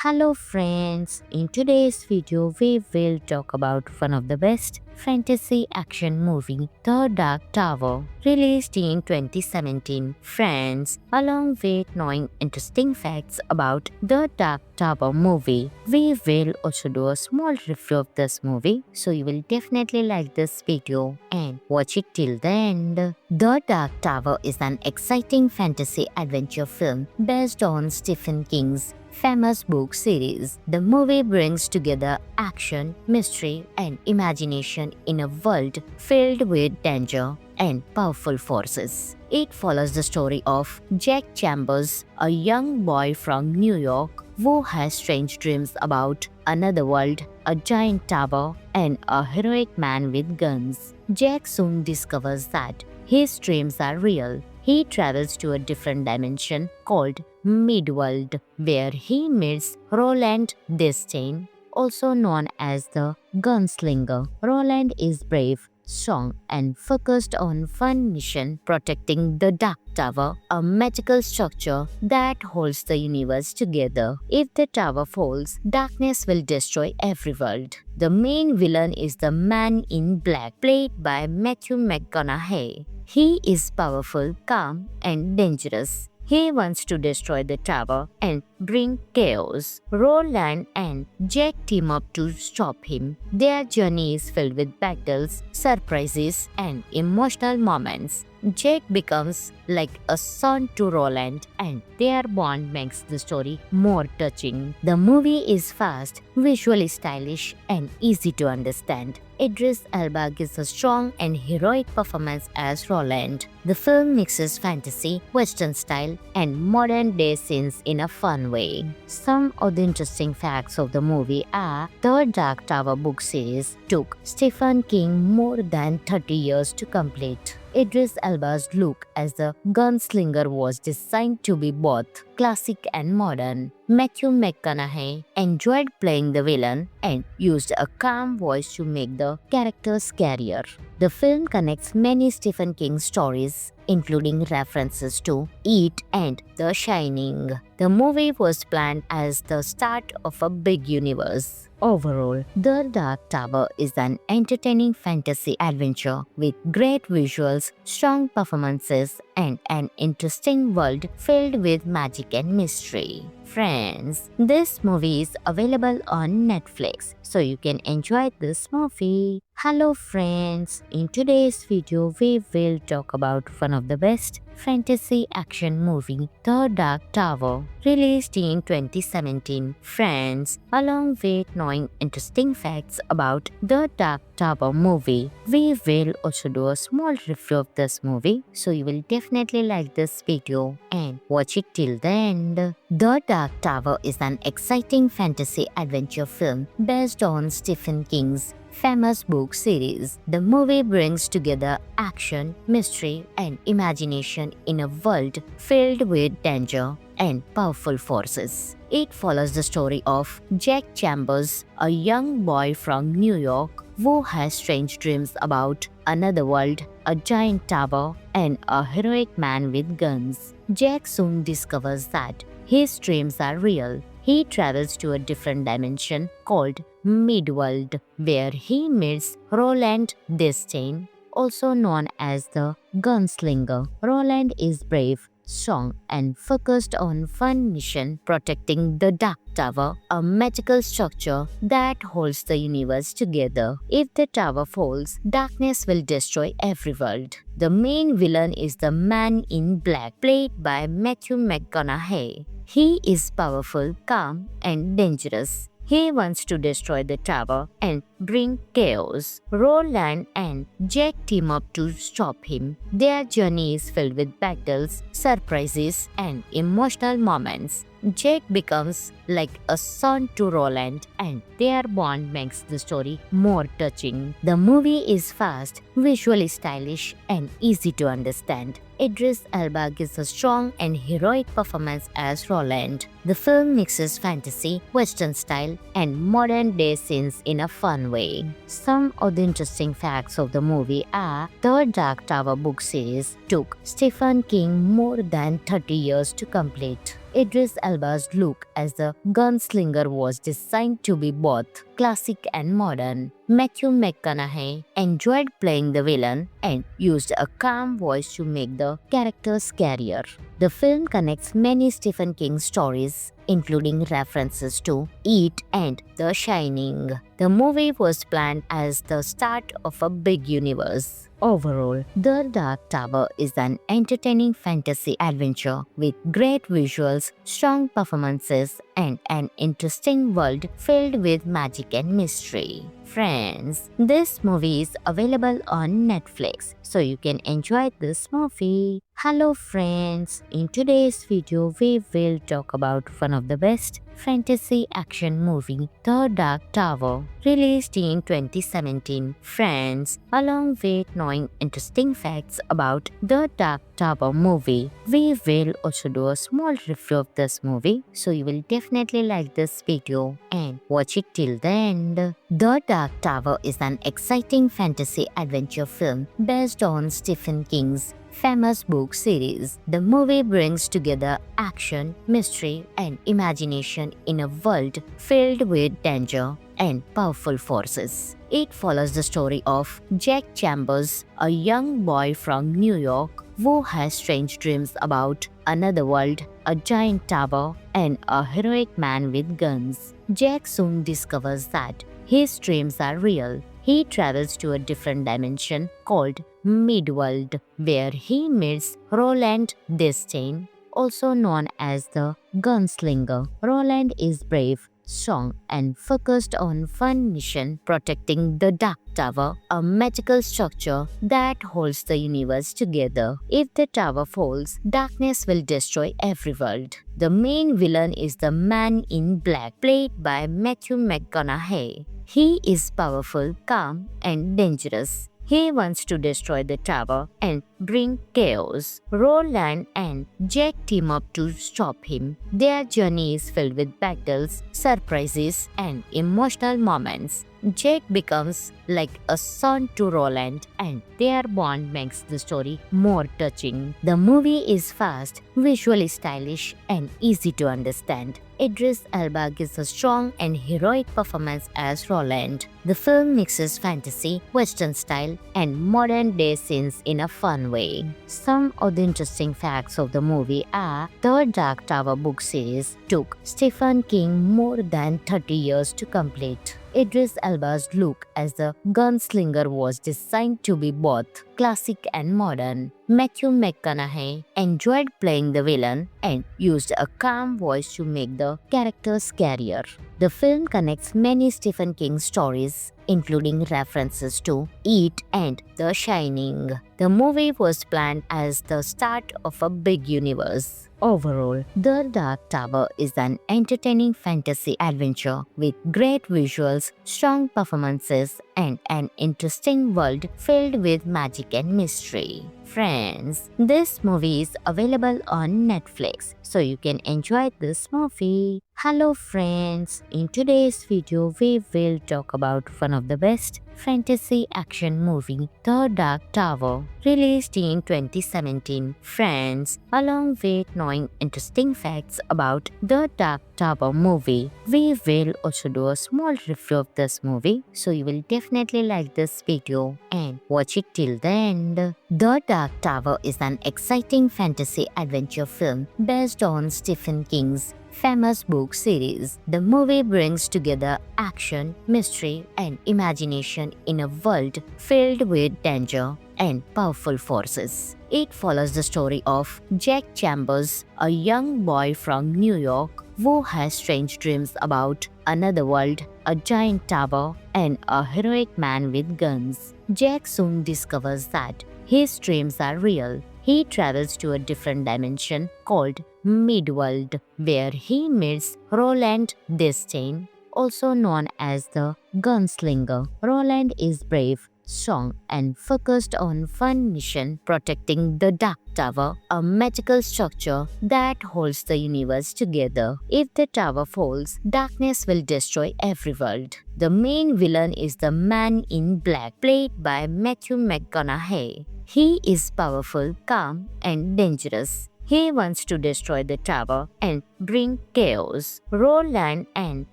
Hello friends, in today's video we will talk about one of the best fantasy action movie, The Dark Tower, released in 2017. Friends, along with knowing interesting facts about The Dark Tower movie, we will also do a small review of this movie, so you will definitely like this video and watch it till the end. The Dark Tower is an exciting fantasy adventure film based on Stephen King's famous book series. The movie brings together action, mystery, and imagination in a world filled with danger and powerful forces. It follows the story of Jack Chambers, a young boy from New York who has strange dreams about another world, a giant tower, and a heroic man with guns. Jack soon discovers that his dreams are real. He travels to a different dimension called Midworld, where he meets Roland Destain, also known as the Gunslinger. Roland is brave, strong, and focused on one mission: protecting the Dark Tower, a magical structure that holds the universe together. If the tower falls, darkness will destroy every world. The main villain is the Man in Black, played by Matthew McConaughey. He is powerful, calm, and dangerous. He wants to destroy the tower and bring chaos. Roland and Jack team up to stop him. Their journey is filled with battles, surprises, and emotional moments. Jack becomes like a son to Roland, and their bond makes the story more touching. The movie is fast, visually stylish, and easy to understand. Idris Elba gives a strong and heroic performance as Roland. The film mixes fantasy, Western style, and modern-day scenes in a fun way. Some of the interesting facts of the movie are: the Dark Tower book series took Stephen King more than 30 years to complete. Idris Elba's look as the gunslinger was designed to be both classic and modern. Matthew McConaughey enjoyed playing the villain and used a calm voice to make the character scarier. The film connects many Stephen King stories, including references to It and The Shining. The movie was planned as the start of a big universe. Overall, The Dark Tower is an entertaining fantasy adventure with great visuals, strong performances, and an interesting world filled with magic and mystery. Friends, this movie is available on Netflix, so you can enjoy this movie. Hello friends, in today's video we will talk about one of the best fantasy action movie, The Dark Tower, released in 2017. Friends, along with knowing interesting facts about The Dark Tower movie, we will also do a small review of this movie, so you will definitely like this video and watch it till the end. The Dark Tower is an exciting fantasy adventure film based on Stephen King's famous book series. The movie brings together action, mystery, and imagination in a world filled with danger and powerful forces. It follows the story of Jack Chambers, a young boy from New York who has strange dreams about another world, a giant tower, and a heroic man with guns. Jack soon discovers that his dreams are real. He travels to a different dimension called Midworld, where he meets Roland Destain, also known as the Gunslinger. Roland is brave, strong, and focused on one mission: protecting the Dark Tower, a magical structure that holds the universe together. If the tower falls, darkness will destroy every world. The main villain is the Man in Black, played by Matthew McConaughey. He is powerful, calm, and dangerous. He wants to destroy the tower and bring chaos. Roland and Jack team up to stop him. Their journey is filled with battles, surprises, and emotional moments. Jack becomes like a son to Roland, and their bond makes the story more touching. The movie is fast, visually stylish, and easy to understand. Idris Elba gives a strong and heroic performance as Roland. The film mixes fantasy, Western style, and modern-day scenes in a fun way. Some of the interesting facts of the movie are: the Dark Tower book series took Stephen King more than 30 years to complete. Idris Elba's look as the gunslinger was designed to be both classic and modern. Matthew McConaughey enjoyed playing the villain and used a calm voice to make the character scarier. The film connects many Stephen King stories, including references to It and The Shining. The movie was planned as the start of a big universe. Overall, The Dark Tower is an entertaining fantasy adventure with great visuals, strong performances, and an interesting world filled with magic and mystery. Friends, this movie is available on Netflix, so you can enjoy this movie. Hello friends, in today's video we will talk about one of the best fantasy action movie, The Dark Tower, released in 2017. Friends, along with knowing interesting facts about The Dark Tower movie, we will also do a small review of this movie, so you will definitely like this video and watch it till the end. The Dark Tower is an exciting fantasy adventure film based on Stephen King's famous book series. The movie brings together action, mystery, and imagination in a world filled with danger and powerful forces. It follows the story of Jack Chambers, a young boy from New York who has strange dreams about another world, a giant tower, and a heroic man with guns. Jack soon discovers that his dreams are real. He travels to a different dimension called Midworld, where he meets Roland Destain, also known as the Gunslinger. Roland is brave, strong, and focused on one mission: protecting the Dark Tower, a magical structure that holds the universe together. If the tower falls, darkness will destroy every world. The main villain is the Man in Black, played by Matthew McConaughey. He is powerful, calm, and dangerous. He wants to destroy the tower and bring chaos. Roland and Jack team up to stop him. Their journey is filled with battles, surprises, and emotional moments. Jack becomes like a son to Roland, and their bond makes the story more touching. The movie is fast, visually stylish, and easy to understand. Idris Elba gives a strong and heroic performance as Roland. The film mixes fantasy, Western style, and modern-day scenes in a fun way. Some of the interesting facts of the movie are: the Dark Tower book series took Stephen King more than 30 years to complete. Idris Elba's look as the gunslinger was designed to be both classic and modern. Matthew McConaughey enjoyed playing the villain and used a calm voice to make the character scarier. The film connects many Stephen King stories, including references to It and The Shining. The movie was planned as the start of a big universe. Overall, The Dark Tower is an entertaining fantasy adventure with great visuals, strong performances, and an interesting world filled with magic and mystery. Friends, this movie is available on Netflix, so you can enjoy this movie. Hello friends, in today's video we will talk about one of the best fantasy action movie, The Dark Tower, released in 2017. Friends, along with knowing interesting facts about The Dark Tower movie, we will also do a small review of this movie, so you will definitely like this video and watch it till the end. The Dark Tower is an exciting fantasy adventure film based on Stephen King's famous book series. The movie brings together action, mystery, and imagination in a world filled with danger and powerful forces. It follows the story of Jack Chambers, a young boy from New York who has strange dreams about another world, a giant tower, and a heroic man with guns. Jack soon discovers that his dreams are real. He travels to a different dimension called Midworld, where he meets Roland Destain, also known as the Gunslinger. Roland is brave, strong, and focused on one mission: protecting the Dark Tower, a magical structure that holds the universe together. If the tower falls, darkness will destroy every world. The main villain is the Man in Black, played by Matthew McConaughey. He is powerful, calm, and dangerous. He wants to destroy the tower and bring chaos. Roland and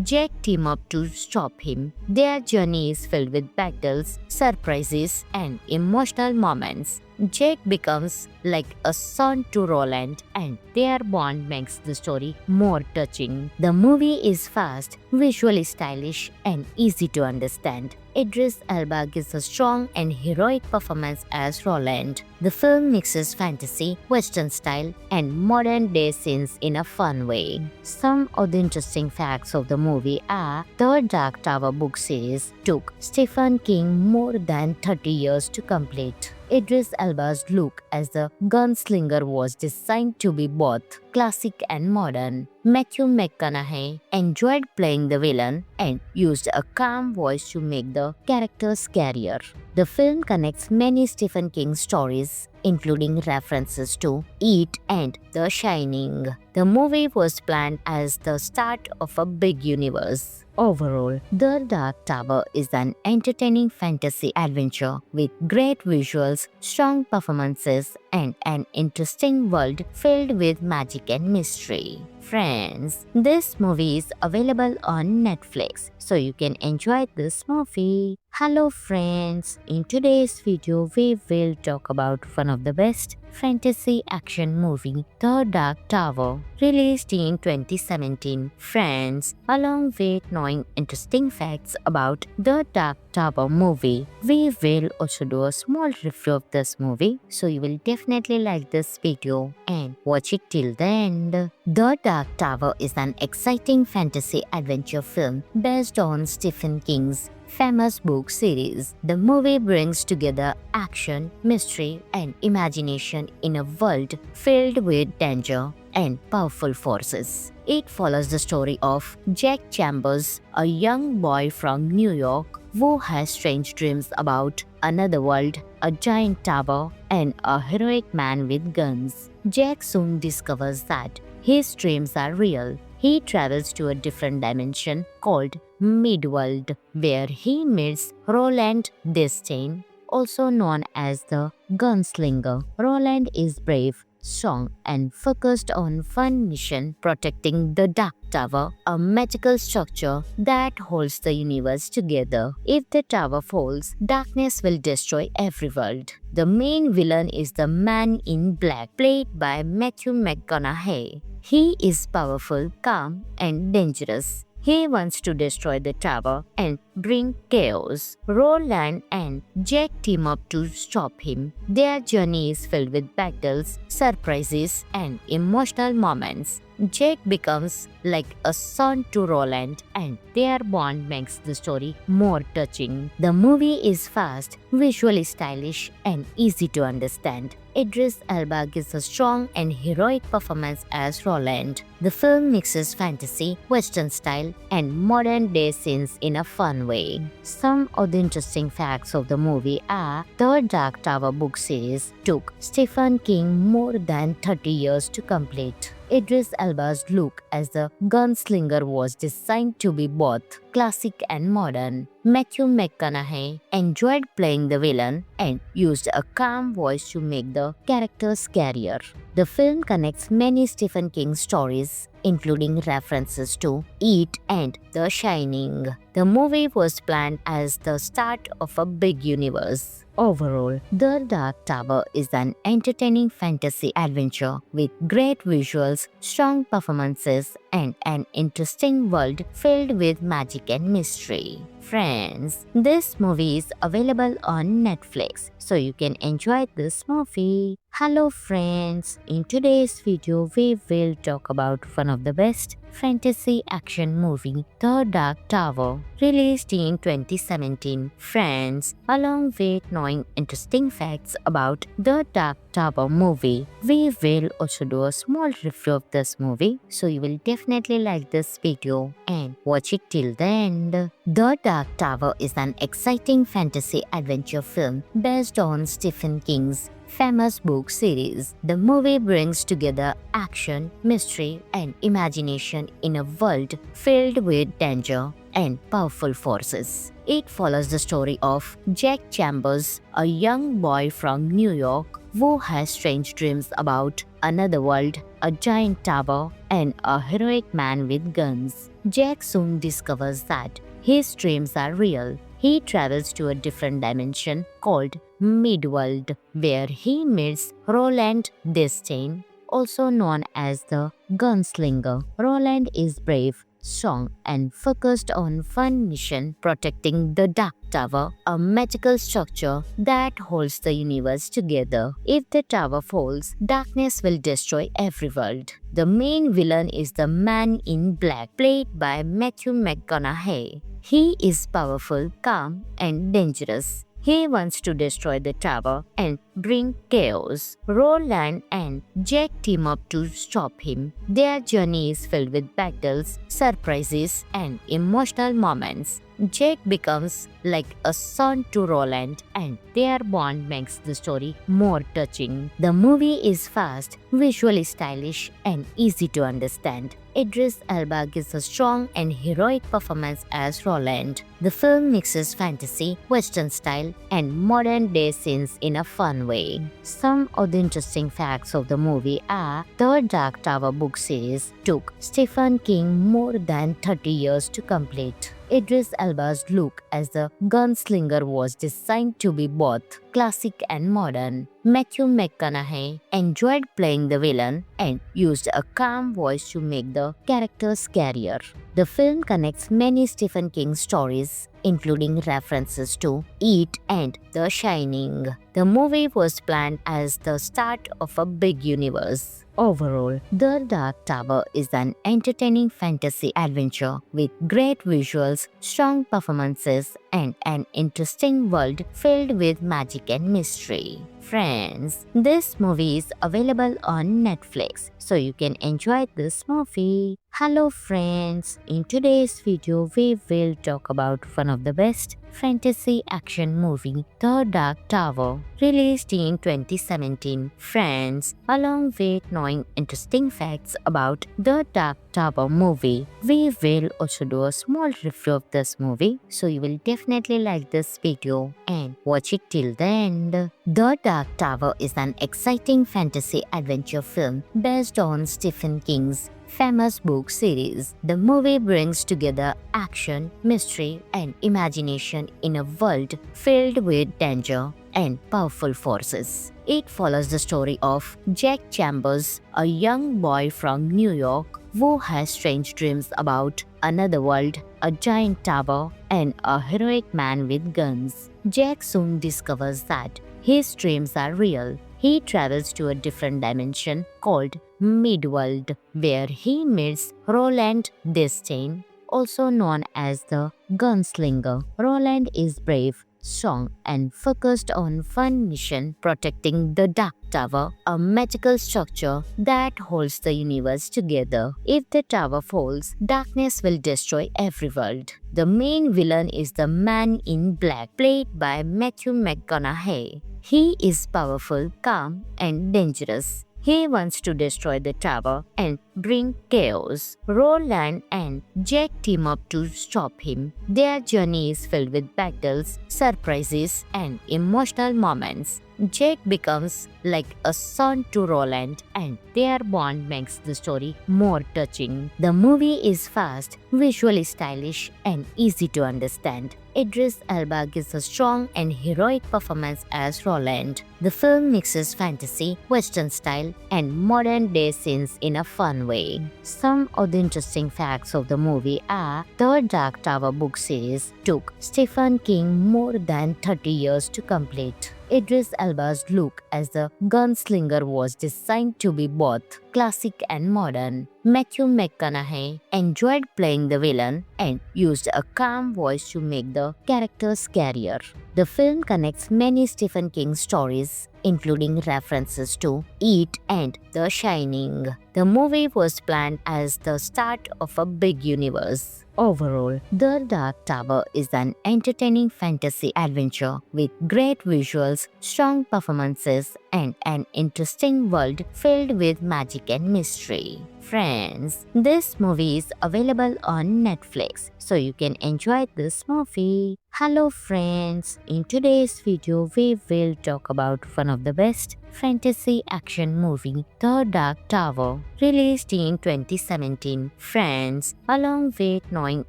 Jack team up to stop him. Their journey is filled with battles, surprises, and emotional moments. Jack becomes like a son to Roland, and their bond makes the story more touching. The movie is fast, visually stylish, and easy to understand. Idris Elba gives a strong and heroic performance as Roland. The film mixes fantasy, Western style, and modern-day scenes in a fun way. Some of the interesting facts of the movie are the Dark Tower book series took Stephen King more than 30 years to complete. Idris Elba's look as the gunslinger was designed to be both classic and modern. Matthew McConaughey enjoyed playing the villain and used a calm voice to make the character scarier. The film connects many Stephen King stories, including references to It and The Shining. The movie was planned as the start of a big universe. Overall, The Dark Tower is an entertaining fantasy adventure with great visuals, strong performances, and an interesting world filled with magic and mystery. Friends, this movie is available on Netflix, so you can enjoy this movie. Hello friends, in today's video we will talk about one of the best fantasy action movie, The Dark Tower, released in 2017. Friends, along with knowing interesting facts about The Dark Tower movie, we will also do a small review of this movie, so you will definitely like this video and watch it till the end. The Dark Tower is an exciting fantasy adventure film based on Stephen King's famous book series. The movie brings together action, mystery, and imagination in a world filled with danger and powerful forces. It follows the story of Jack Chambers, a young boy from New York who has strange dreams about another world, a giant tower, and a heroic man with guns. Jack soon discovers that his dreams are real. He travels to a different dimension called Midworld, where he meets Roland Destain, also known as the Gunslinger. Roland is brave, strong, and focused on one mission: protecting the Dark Tower, a magical structure that holds the universe together. If the tower falls, darkness will destroy every world. The main villain is the Man in Black, played by Matthew McConaughey. He is powerful, calm, and dangerous. He wants to destroy the tower and bring chaos. Roland and Jack team up to stop him. Their journey is filled with battles, surprises, and emotional moments. Jack becomes like a son to Roland, and their bond makes the story more touching. The movie is fast, visually stylish, and easy to understand. Idris Elba gives a strong and heroic performance as Roland. The film mixes fantasy, Western style, and modern-day scenes in a fun way. Some of the interesting facts of the movie are the Dark Tower book series took Stephen King more than 30 years to complete. Idris Elba's look as the gunslinger was designed to be both classic and modern. Matthew McConaughey enjoyed playing the villain and used a calm voice to make the character scarier. The film connects many Stephen King stories, including references to It and The Shining. The movie was planned as the start of a big universe. Overall, The Dark Tower is an entertaining fantasy adventure with great visuals, strong performances, and an interesting world filled with magic and mystery. Friends, this movie is available on Netflix, so you can enjoy this movie. Hello friends, in today's video we will talk about one of the best fantasy action movie, The Dark Tower, released in 2017. Friends, along with knowing interesting facts about The Dark Tower movie, we will also do a small review of this movie, so you will definitely like this video and watch it till the end. The Dark Tower is an exciting fantasy adventure film based on Stephen King's famous book series. The movie brings together action, mystery, and imagination in a world filled with danger and powerful forces. It follows the story of Jack Chambers, a young boy from New York who has strange dreams about another world, a giant tower, and a heroic man with guns. Jack soon discovers that his dreams are real. He travels to a different dimension called Midworld, where he meets Roland Destain, also known as the Gunslinger. Roland is brave, strong, and focused on one mission, protecting the Dark Tower, a magical structure that holds the universe together. If the tower falls, darkness will destroy every world. The main villain is the Man in Black, played by Matthew McConaughey. He is powerful, calm, and dangerous. He wants to destroy the tower and bring chaos. Roland and Jack team up to stop him. Their journey is filled with battles, surprises, and emotional moments. Jack becomes like a son to Roland, and their bond makes the story more touching. The movie is fast, visually stylish, and easy to understand. Idris Elba gives a strong and heroic performance as Roland. The film mixes fantasy, Western style, and modern-day scenes in a fun way. Some of the interesting facts of the movie are the Dark Tower book series took Stephen King more than 30 years to complete. Idris Elba's look as the gunslinger was designed to be both classic and modern. Matthew McConaughey enjoyed playing the villain and used a calm voice to make the character scarier. The film connects many Stephen King stories, including references to It and The Shining. The movie was planned as the start of a big universe. Overall, The Dark Tower is an entertaining fantasy adventure with great visuals, strong performances, and an interesting world filled with magic and mystery. Friends, this movie is available on Netflix, so you can enjoy this movie. Hello friends, in today's video we will talk about one of the best fantasy action movie, The Dark Tower, released in 2017. Friends, along with knowing interesting facts about The Dark Tower movie, we will also do a small review of this movie, so you will definitely like this video and watch it till the end. The Dark Tower is an exciting fantasy adventure film based on Stephen King's famous book series. The movie brings together action, mystery, and imagination in a world filled with danger and powerful forces. It follows the story of Jack Chambers, a young boy from New York who has strange dreams about another world, a giant tower, and a heroic man with guns. Jack soon discovers that his dreams are real. He travels to a different dimension called Midworld, where he meets Roland Destain, also known as the Gunslinger. Roland is brave, strong, and focused on one mission, protecting the Dark Tower, a magical structure that holds the universe together. If the tower falls, darkness will destroy every world. The main villain is the Man in Black, played by Matthew McConaughey. He is powerful, calm, and dangerous. He wants to destroy the tower and bring chaos. Roland and Jack team up to stop him. Their journey is filled with battles, surprises, and emotional moments. Jack becomes like a son to Roland, and their bond makes the story more touching. The movie is fast, visually stylish, and easy to understand. Idris Elba gives a strong and heroic performance as Roland. The film mixes fantasy, Western style, and modern-day scenes in a fun way. Some of the interesting facts of the movie are the Dark Tower book series took Stephen King more than 30 years to complete. Idris Elba's look as the gunslinger was designed to be both classic and modern. Matthew McConaughey enjoyed playing the villain and used a calm voice to make the character scarier. The film connects many Stephen King stories, including references to It and The Shining. The movie was planned as the start of a big universe. Overall, The Dark Tower is an entertaining fantasy adventure with great visuals, strong performances, and an interesting world filled with magic and mystery. Friends, this movie is available on Netflix, so you can enjoy this movie. Hello friends, in today's video we will talk about one of the best fantasy action movie, The Dark Tower, released in 2017. Friends, along with knowing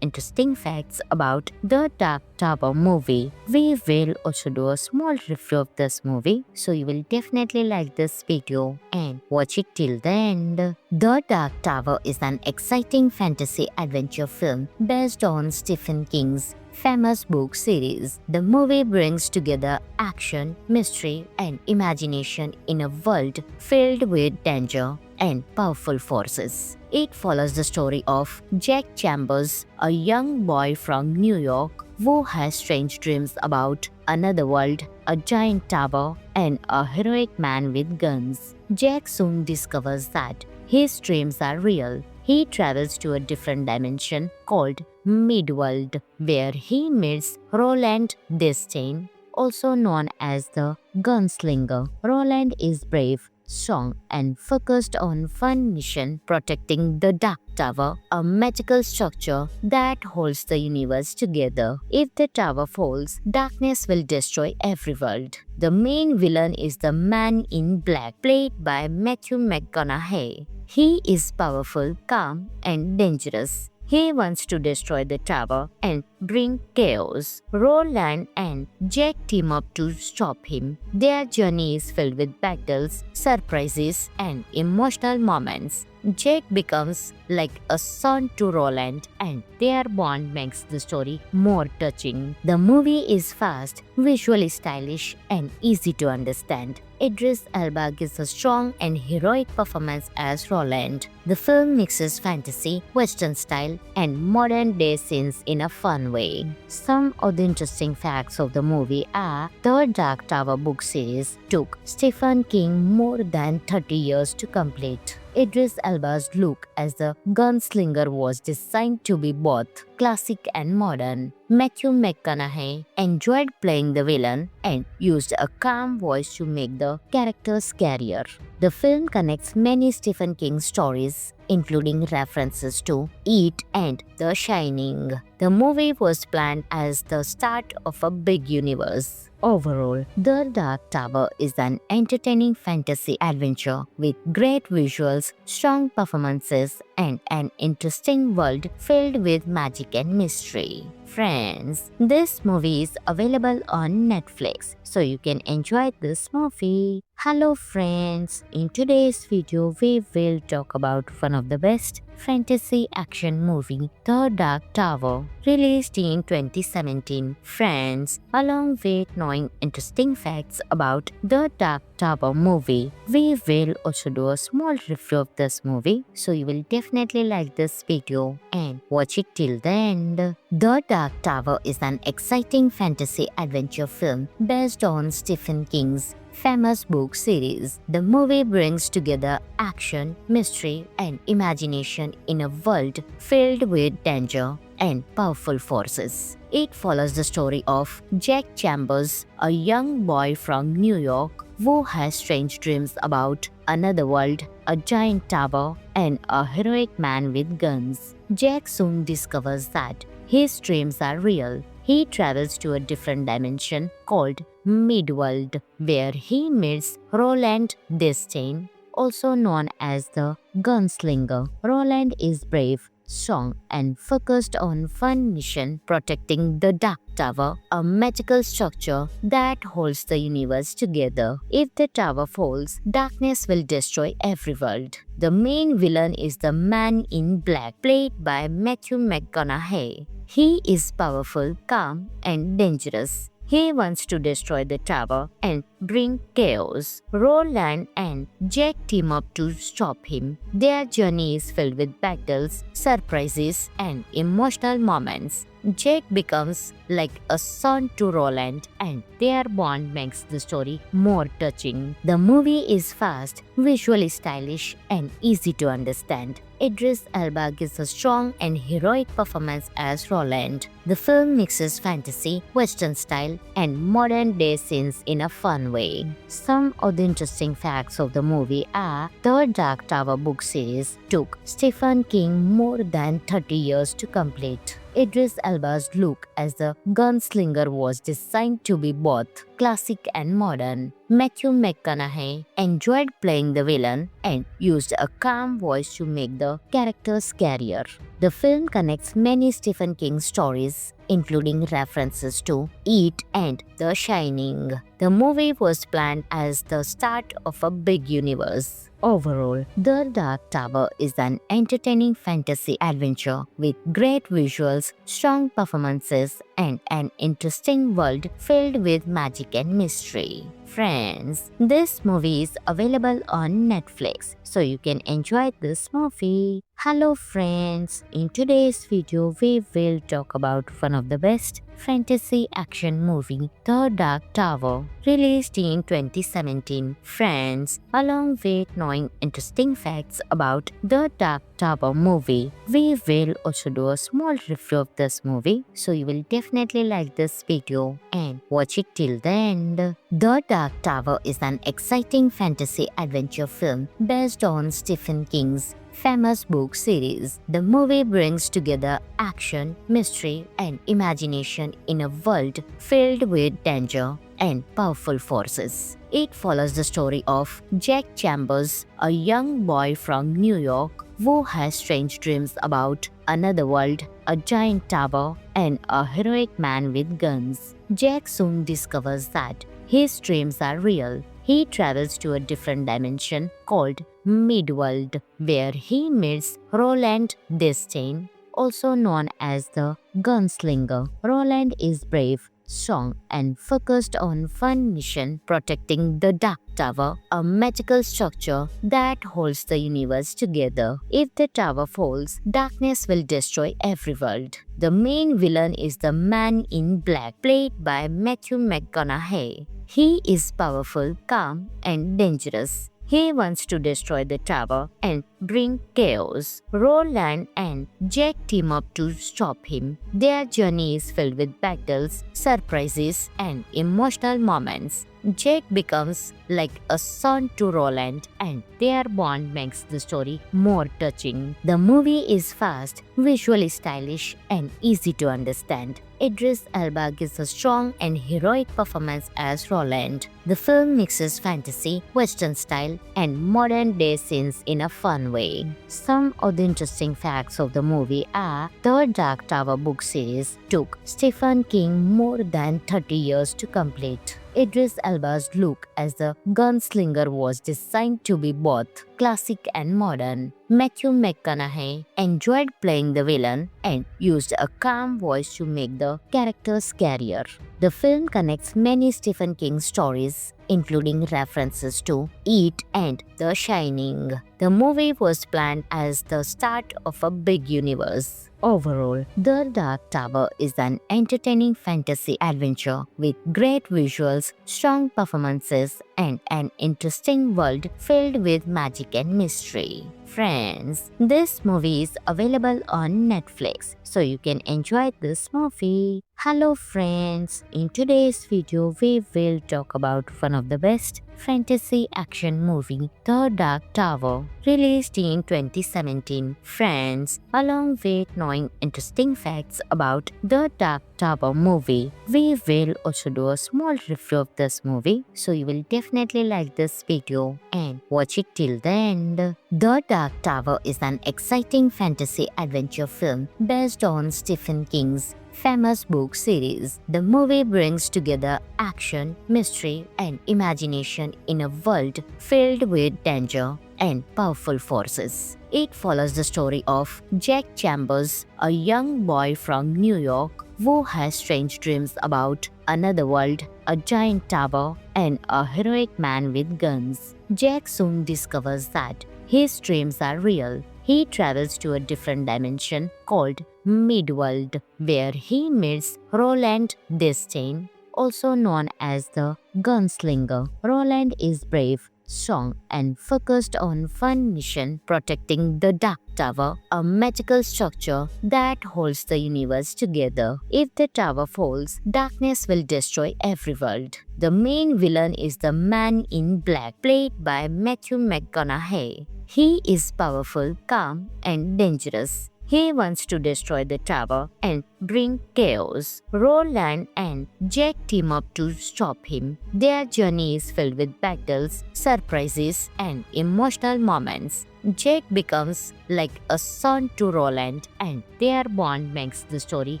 interesting facts about The Dark Tower movie, we will also do a small review of this movie, so you will definitely like this video and watch it till the end. The Dark Tower is an exciting fantasy adventure film based on Stephen King's famous book series. The movie brings together action, mystery, and imagination in a world filled with danger and powerful forces. It follows the story of Jack Chambers, a young boy from New York who has strange dreams about another world, a giant tower, and a heroic man with guns. Jack soon discovers that his dreams are real. He travels to a different dimension called Midworld, where he meets Roland Destain, also known as the Gunslinger. Roland is brave, strong, and focused on one mission: protecting the Dark Tower, a magical structure that holds the universe together. If the tower falls, darkness will destroy every world. The main villain is the Man in Black, played by Matthew McConaughey. He is powerful, calm, and dangerous. He wants to destroy the tower and bring chaos. Roland and Jack team up to stop him. Their journey is filled with battles, surprises, and emotional moments. Jack becomes like a son to Roland, and their bond makes the story more touching. The movie is fast, visually stylish, and easy to understand. Idris Elba gives a strong and heroic performance as Roland. The film mixes fantasy, Western style, and modern-day scenes in a fun way. Some of the interesting facts of the movie are: the Dark Tower book series took Stephen King more than 30 years to complete. Idris Elba's look as the gunslinger was designed to be both classic and modern. Matthew McConaughey enjoyed playing the villain and used a calm voice to make the character scarier. The film connects many Stephen King stories, including references to It and The Shining. The movie was planned as the start of a big universe. Overall, The Dark Tower is an entertaining fantasy adventure with great visuals, strong performances, and an interesting world filled with magic and mystery. Friends, this movie is available on Netflix, so you can enjoy this movie. Hello friends, in today's video we will talk about one of the best fantasy action movie, The Dark Tower, released in 2017. Friends, along with knowing interesting facts about The Dark Tower movie, we will also do a small review of this movie, so you will definitely like this video and watch it till the end. The Dark Tower is an exciting fantasy adventure film based on Stephen King's famous book series. The movie brings together action, mystery, and imagination in a world filled with danger and powerful forces. It follows the story of Jack Chambers, a young boy from New York who has strange dreams about another world, a giant tower, and a heroic man with guns. Jack soon discovers that his dreams are real. He travels to a different dimension called Midworld, where he meets Roland Destain, also known as the Gunslinger. Roland is brave, strong, and focused on one mission: protecting the Dark Tower, a magical structure that holds the universe together. If the tower falls, darkness will destroy every world. The main villain is the Man in Black, played by Matthew McConaughey. He is powerful, calm, and dangerous. He wants to destroy the tower and bring chaos. Roland and Jack team up to stop him. Their journey is filled with battles, surprises, and emotional moments. Jack becomes like a son to Roland, and their bond makes the story more touching. The movie is fast, visually stylish, and easy to understand. Idris Elba gives a strong and heroic performance as Roland. The film mixes fantasy, Western style, and modern day scenes in a fun way. Some of the interesting facts of the movie are the Dark Tower book series took Stephen King more than 30 years to complete. Idris Elba's look as the gunslinger was designed to be both classic and modern. Matthew McConaughey enjoyed playing the villain and used a calm voice to make the character scarier. The film connects many Stephen King stories, including references to It and The Shining. The movie was planned as the start of a big universe. Overall, The Dark Tower is an entertaining fantasy adventure with great visuals, strong performances, and an interesting world filled with magic and mystery. Friends, this movie is available on Netflix, so you can enjoy this movie. Hello friends, in today's video we will talk about one of the best fantasy action movie, The Dark Tower, released in 2017. Friends, along with knowing interesting facts about The Dark Tower movie, we will also do a small review of this movie, so you will definitely like this video and watch it till the end. The Dark Tower is an exciting fantasy adventure film based on Stephen King's famous book series. The movie brings together action, mystery, and imagination in a world filled with danger and powerful forces. It follows the story of Jack Chambers, a young boy from New York who has strange dreams about another world, a giant tower, and a heroic man with guns. Jack soon discovers that his dreams are real. He travels to a different dimension called Midworld, where he meets Roland Destain, also known as the Gunslinger. Roland is brave, strong, and focused on one mission: protecting the Dark Tower, a magical structure that holds the universe together. If the tower falls, darkness will destroy every world. The main villain is the Man in Black, played by Matthew McConaughey. He is powerful, calm, and dangerous. He wants to destroy the tower and bring chaos. Roland and Jack team up to stop him. Their journey is filled with battles, surprises, and emotional moments. Jack becomes like a son to Roland, and their bond makes the story more touching. The movie is fast, visually stylish, and easy to understand. Idris Elba gives a strong and heroic performance as Roland. The film mixes fantasy, Western style, and modern day scenes in a fun way. Some of the interesting facts of the movie are the Dark Tower book series took Stephen King more than 30 years to complete. Idris Elba's look as the gunslinger was designed to be both classic and modern. Matthew McConaughey enjoyed playing the villain and used a calm voice to make the character scarier. The film connects many Stephen King stories, including references to It and The Shining. The movie was planned as the start of a big universe. Overall, The Dark Tower is an entertaining fantasy adventure with great visuals, strong performances, and an interesting world filled with magic and mystery. Friends, this movie is available on Netflix, so you can enjoy this movie. Hello friends, in today's video we will talk about one of the best fantasy action movie, The Dark Tower, released in 2017. Friends, along with knowing interesting facts about The Dark Tower movie, we will also do a small review of this movie, so you will definitely like this video and watch it till the end. The Dark Tower is an exciting fantasy adventure film based on Stephen King's famous book series. The movie brings together action, mystery, and imagination in a world filled with danger and powerful forces. It follows the story of Jack Chambers, a young boy from New York who has strange dreams about another world, a giant tower, and a heroic man with guns. Jack soon discovers that his dreams are real. he travels to a different dimension called Midworld, where he meets Roland Destain, also known as the Gunslinger. Roland is brave, strong, and focused on one mission, protecting the Dark Tower, a magical structure that holds the universe together. If the tower falls, darkness will destroy every world. The main villain is the Man in Black, played by Matthew McConaughey. He is powerful, calm, and dangerous. He wants to destroy the tower and bring chaos. Roland and Jack team up to stop him. Their journey is filled with battles, surprises, and emotional moments. Jack becomes like a son to Roland, and their bond makes the story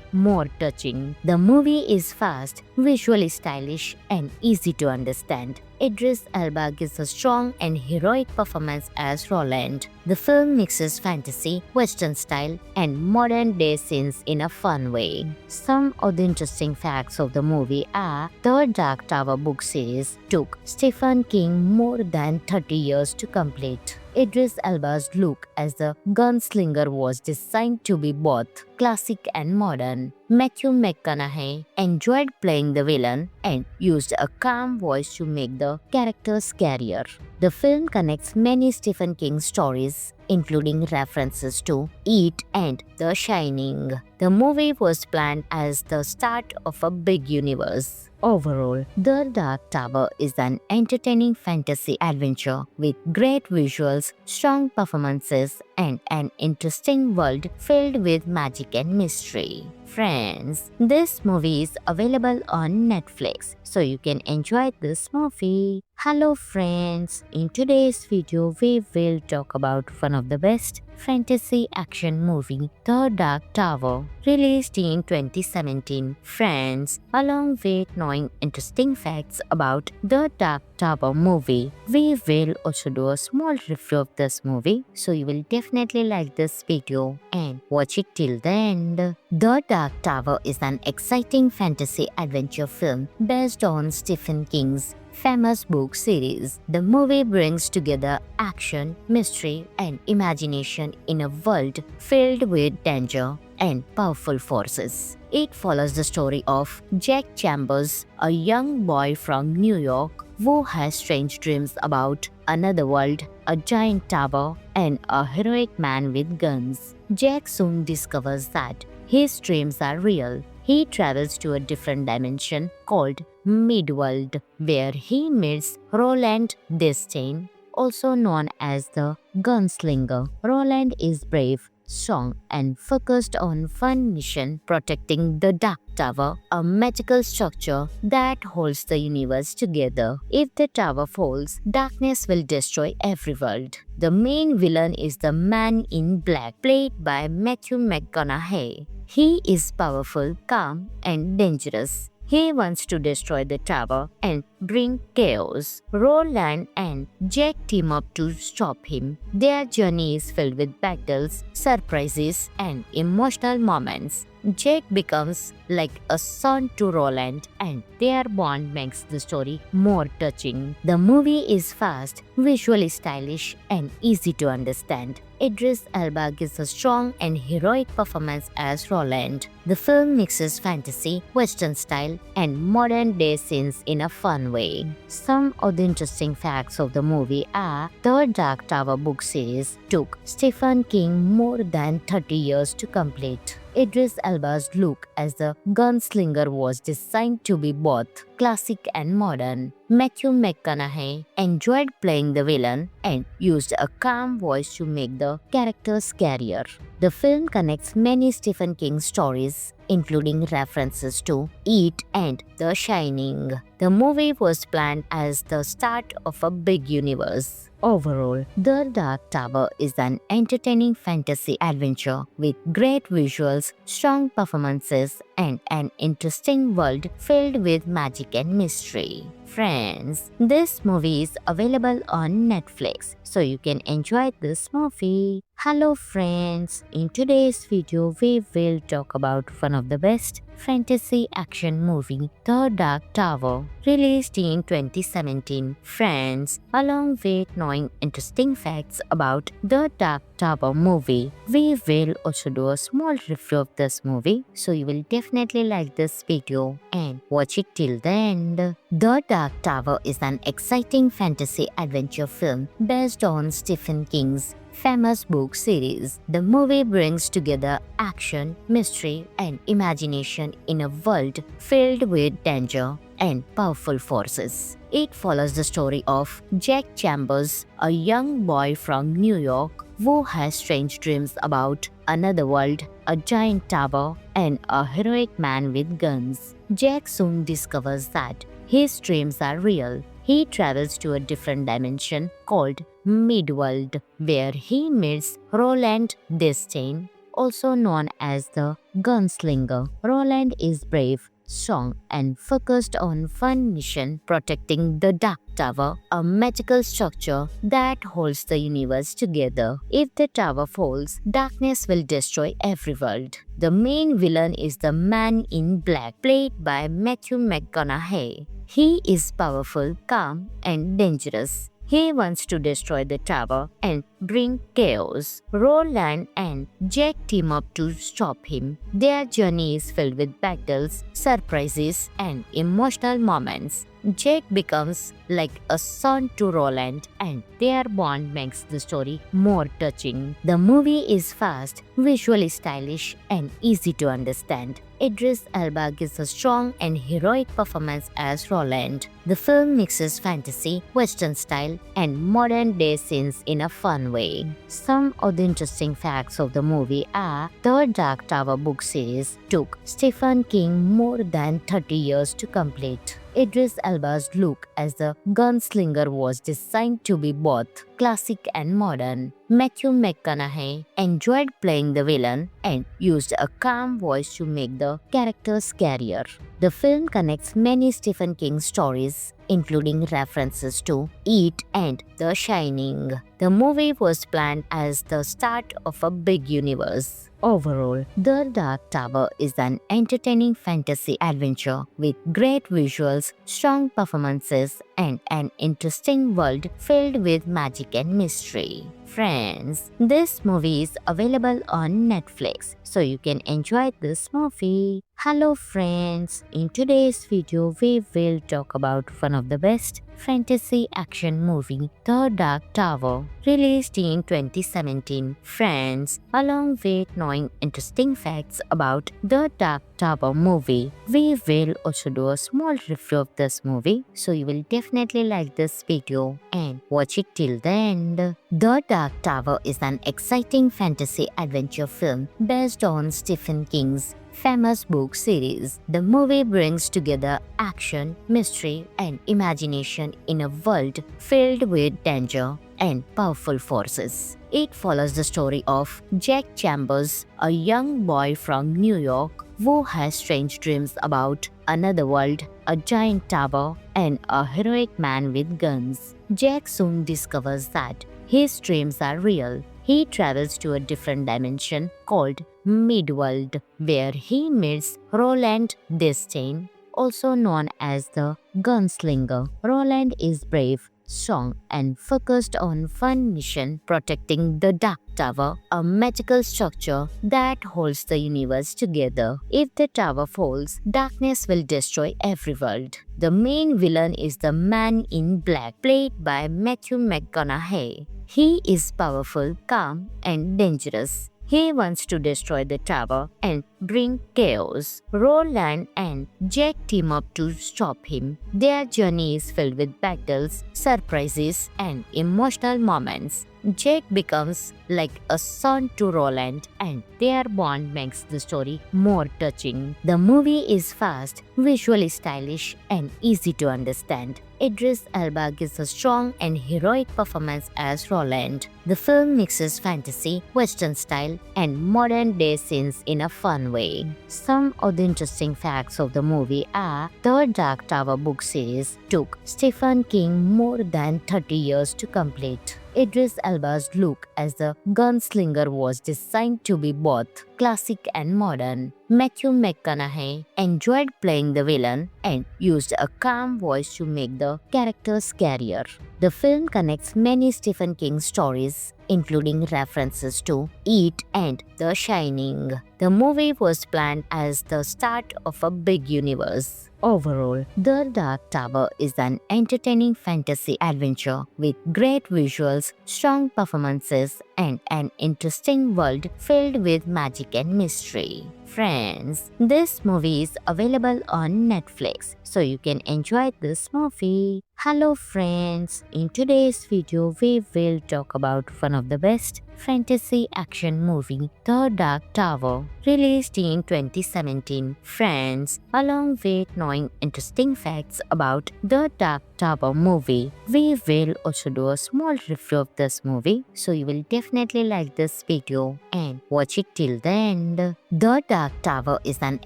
more touching. The movie is fast, visually stylish, and easy to understand. Idris Elba gives a strong and heroic performance as Roland. The film mixes fantasy, Western style, and modern-day scenes in a fun way. Some of the interesting facts of the movie are the Dark Tower book series took Stephen King more than 30 years to complete. Idris Elba's look as the gunslinger was designed to be both classic and modern. Matthew McConaughey enjoyed playing the villain and used a calm voice to make the character scarier. The film connects many Stephen King stories, including references to It and The Shining. The movie was planned as the start of a big universe. Overall, The Dark Tower is an entertaining fantasy adventure with great visuals, strong performances, and an interesting world filled with magic and mystery. Friends, this movie is available on Netflix, so you can enjoy this movie. Hello friends, in today's video we will talk about one of the best fantasy action movie, The Dark Tower, released in 2017. Friends, along with knowing interesting facts about The Dark Tower movie, we will also do a small review of this movie, so you will definitely like this video and watch it till the end. The Dark Tower is an exciting fantasy adventure film based on Stephen King's famous book series. The movie brings together action, mystery, and imagination in a world filled with danger and powerful forces. It follows the story of Jack Chambers, a young boy from New York who has strange dreams about another world, a giant tower, and a heroic man with guns. Jack soon discovers that his dreams are real. He travels to a different dimension called Midworld, where he meets Roland Destain, also known as the Gunslinger. Roland is brave, strong, and focused on one mission, protecting the Dark Tower, a magical structure that holds the universe together. If the tower falls, darkness will destroy every world. The main villain is the Man in Black, played by Matthew McConaughey. He is powerful, calm, and dangerous. He wants to destroy the tower and bring chaos. Roland and Jack team up to stop him. Their journey is filled with battles, surprises, and emotional moments. Jack becomes like a son to Roland, and their bond makes the story more touching. The movie is fast, visually stylish, and easy to understand. Idris Elba gives a strong and heroic performance as Roland. The film mixes fantasy, Western style, and modern-day scenes in a fun way. Some of the interesting facts of the movie are the Dark Tower book series took Stephen King more than 30 years to complete. Idris Elba's look as the gunslinger was designed to be both classic and modern. Matthew McConaughey enjoyed playing the villain and used a calm voice to make the character scarier. The film connects many Stephen King stories, including references to It and The Shining. The movie was planned as the start of a big universe. Overall, The Dark Tower is an entertaining fantasy adventure with great visuals, strong performances, and an interesting world filled with magic and mystery. Friends, this movie is available on Netflix, so you can enjoy this movie. Hello friends, in today's video we will talk about one of the best fantasy action movie The Dark Tower, released in 2017. Friends, along with knowing interesting facts about The Dark Tower movie, we will also do a small review of this movie, so you will definitely like this video and watch it till the end. The Dark Tower is an exciting fantasy adventure film based on Stephen King's famous book series. The movie brings together action, mystery, and imagination in a world filled with danger and powerful forces. It follows the story of Jack Chambers, a young boy from New York who has strange dreams about another world, a giant tower, and a heroic man with guns. Jack soon discovers that his dreams are real. He travels to a different dimension called Midworld, where he meets Roland Destain, also known as the Gunslinger. Roland is brave, strong, and focused on one mission: protecting the Dark Tower, a magical structure that holds the universe together. If the tower falls, darkness will destroy every world. The main villain is the Man in Black, played by Matthew McConaughey. He is powerful, calm, and dangerous. He wants to destroy the tower and bring chaos. Roland and Jack team up to stop him. Their journey is filled with battles, surprises, and emotional moments. Jack becomes like a son to Roland, and their bond makes the story more touching. The movie is fast, visually stylish, and easy to understand. Idris Elba gives a strong and heroic performance as Roland. The film mixes fantasy, Western style, and modern-day scenes in a fun way. Some of the interesting facts of the movie are: the Dark Tower book series took Stephen King more than 30 years to complete. Idris Elba's look as the gunslinger was designed to be both classic and modern. Matthew McConaughey enjoyed playing the villain and used a calm voice to make the character scarier. The film connects many Stephen King stories, including references to It and The Shining. The movie was planned as the start of a big universe. Overall, The Dark Tower is an entertaining fantasy adventure with great visuals, strong performances, and an interesting world filled with magic and mystery. Friends, this movie is available on Netflix, so you can enjoy this movie. Hello friends, in today's video we will talk about one of the best fantasy action movie, The Dark Tower, released in 2017. Friends, along with knowing interesting facts about The Dark Tower movie, we will also do a small review of this movie, so you will definitely like this video and watch it till the end. The Dark Tower is an exciting fantasy adventure film based on Stephen King's famous book series. The movie brings together action, mystery, and imagination in a world filled with danger and powerful forces. It follows the story of Jack Chambers, a young boy from New York who has strange dreams about another world, a giant tower, and a heroic man with guns. Jack soon discovers that his dreams are real. He travels to a different dimension called Midworld, where he meets Roland Destain, also known as the Gunslinger. Roland is brave, strong, and focused on one mission: protecting the Dark Tower, a magical structure that holds the universe together. If the tower falls, darkness will destroy every world. The main villain is the Man in Black, played by Matthew McConaughey. He is powerful, calm, and dangerous. He wants to destroy the tower and bring chaos. Roland and Jack team up to stop him. Their journey is filled with battles, surprises, and emotional moments. Jack becomes like a son to Roland, and their bond makes the story more touching. The movie is fast, visually stylish, and easy to understand. Idris Elba gives a strong and heroic performance as Roland. The film mixes fantasy, Western style, and modern-day scenes in a fun way. Some of the interesting facts of the movie are: the Dark Tower book series took Stephen King more than 30 years to complete. Idris Elba's look as the gunslinger was designed to be both classic and modern. Matthew McConaughey enjoyed playing the villain and used a calm voice to make the character scarier. The film connects many Stephen King stories, including references to It and The Shining. The movie was planned as the start of a big universe. Overall, The Dark Tower is an entertaining fantasy adventure with great visuals, strong performances, and an interesting world filled with magic and mystery. Friends, this movie is available on Netflix, so you can enjoy this movie. Hello friends, in today's video we will talk about one of the best fantasy action movie, The Dark Tower, released in 2017. Friends, along with knowing interesting facts about The Dark Tower movie, we will also do a small review of this movie, so you will definitely like this video and watch it till the end. The Dark Tower is an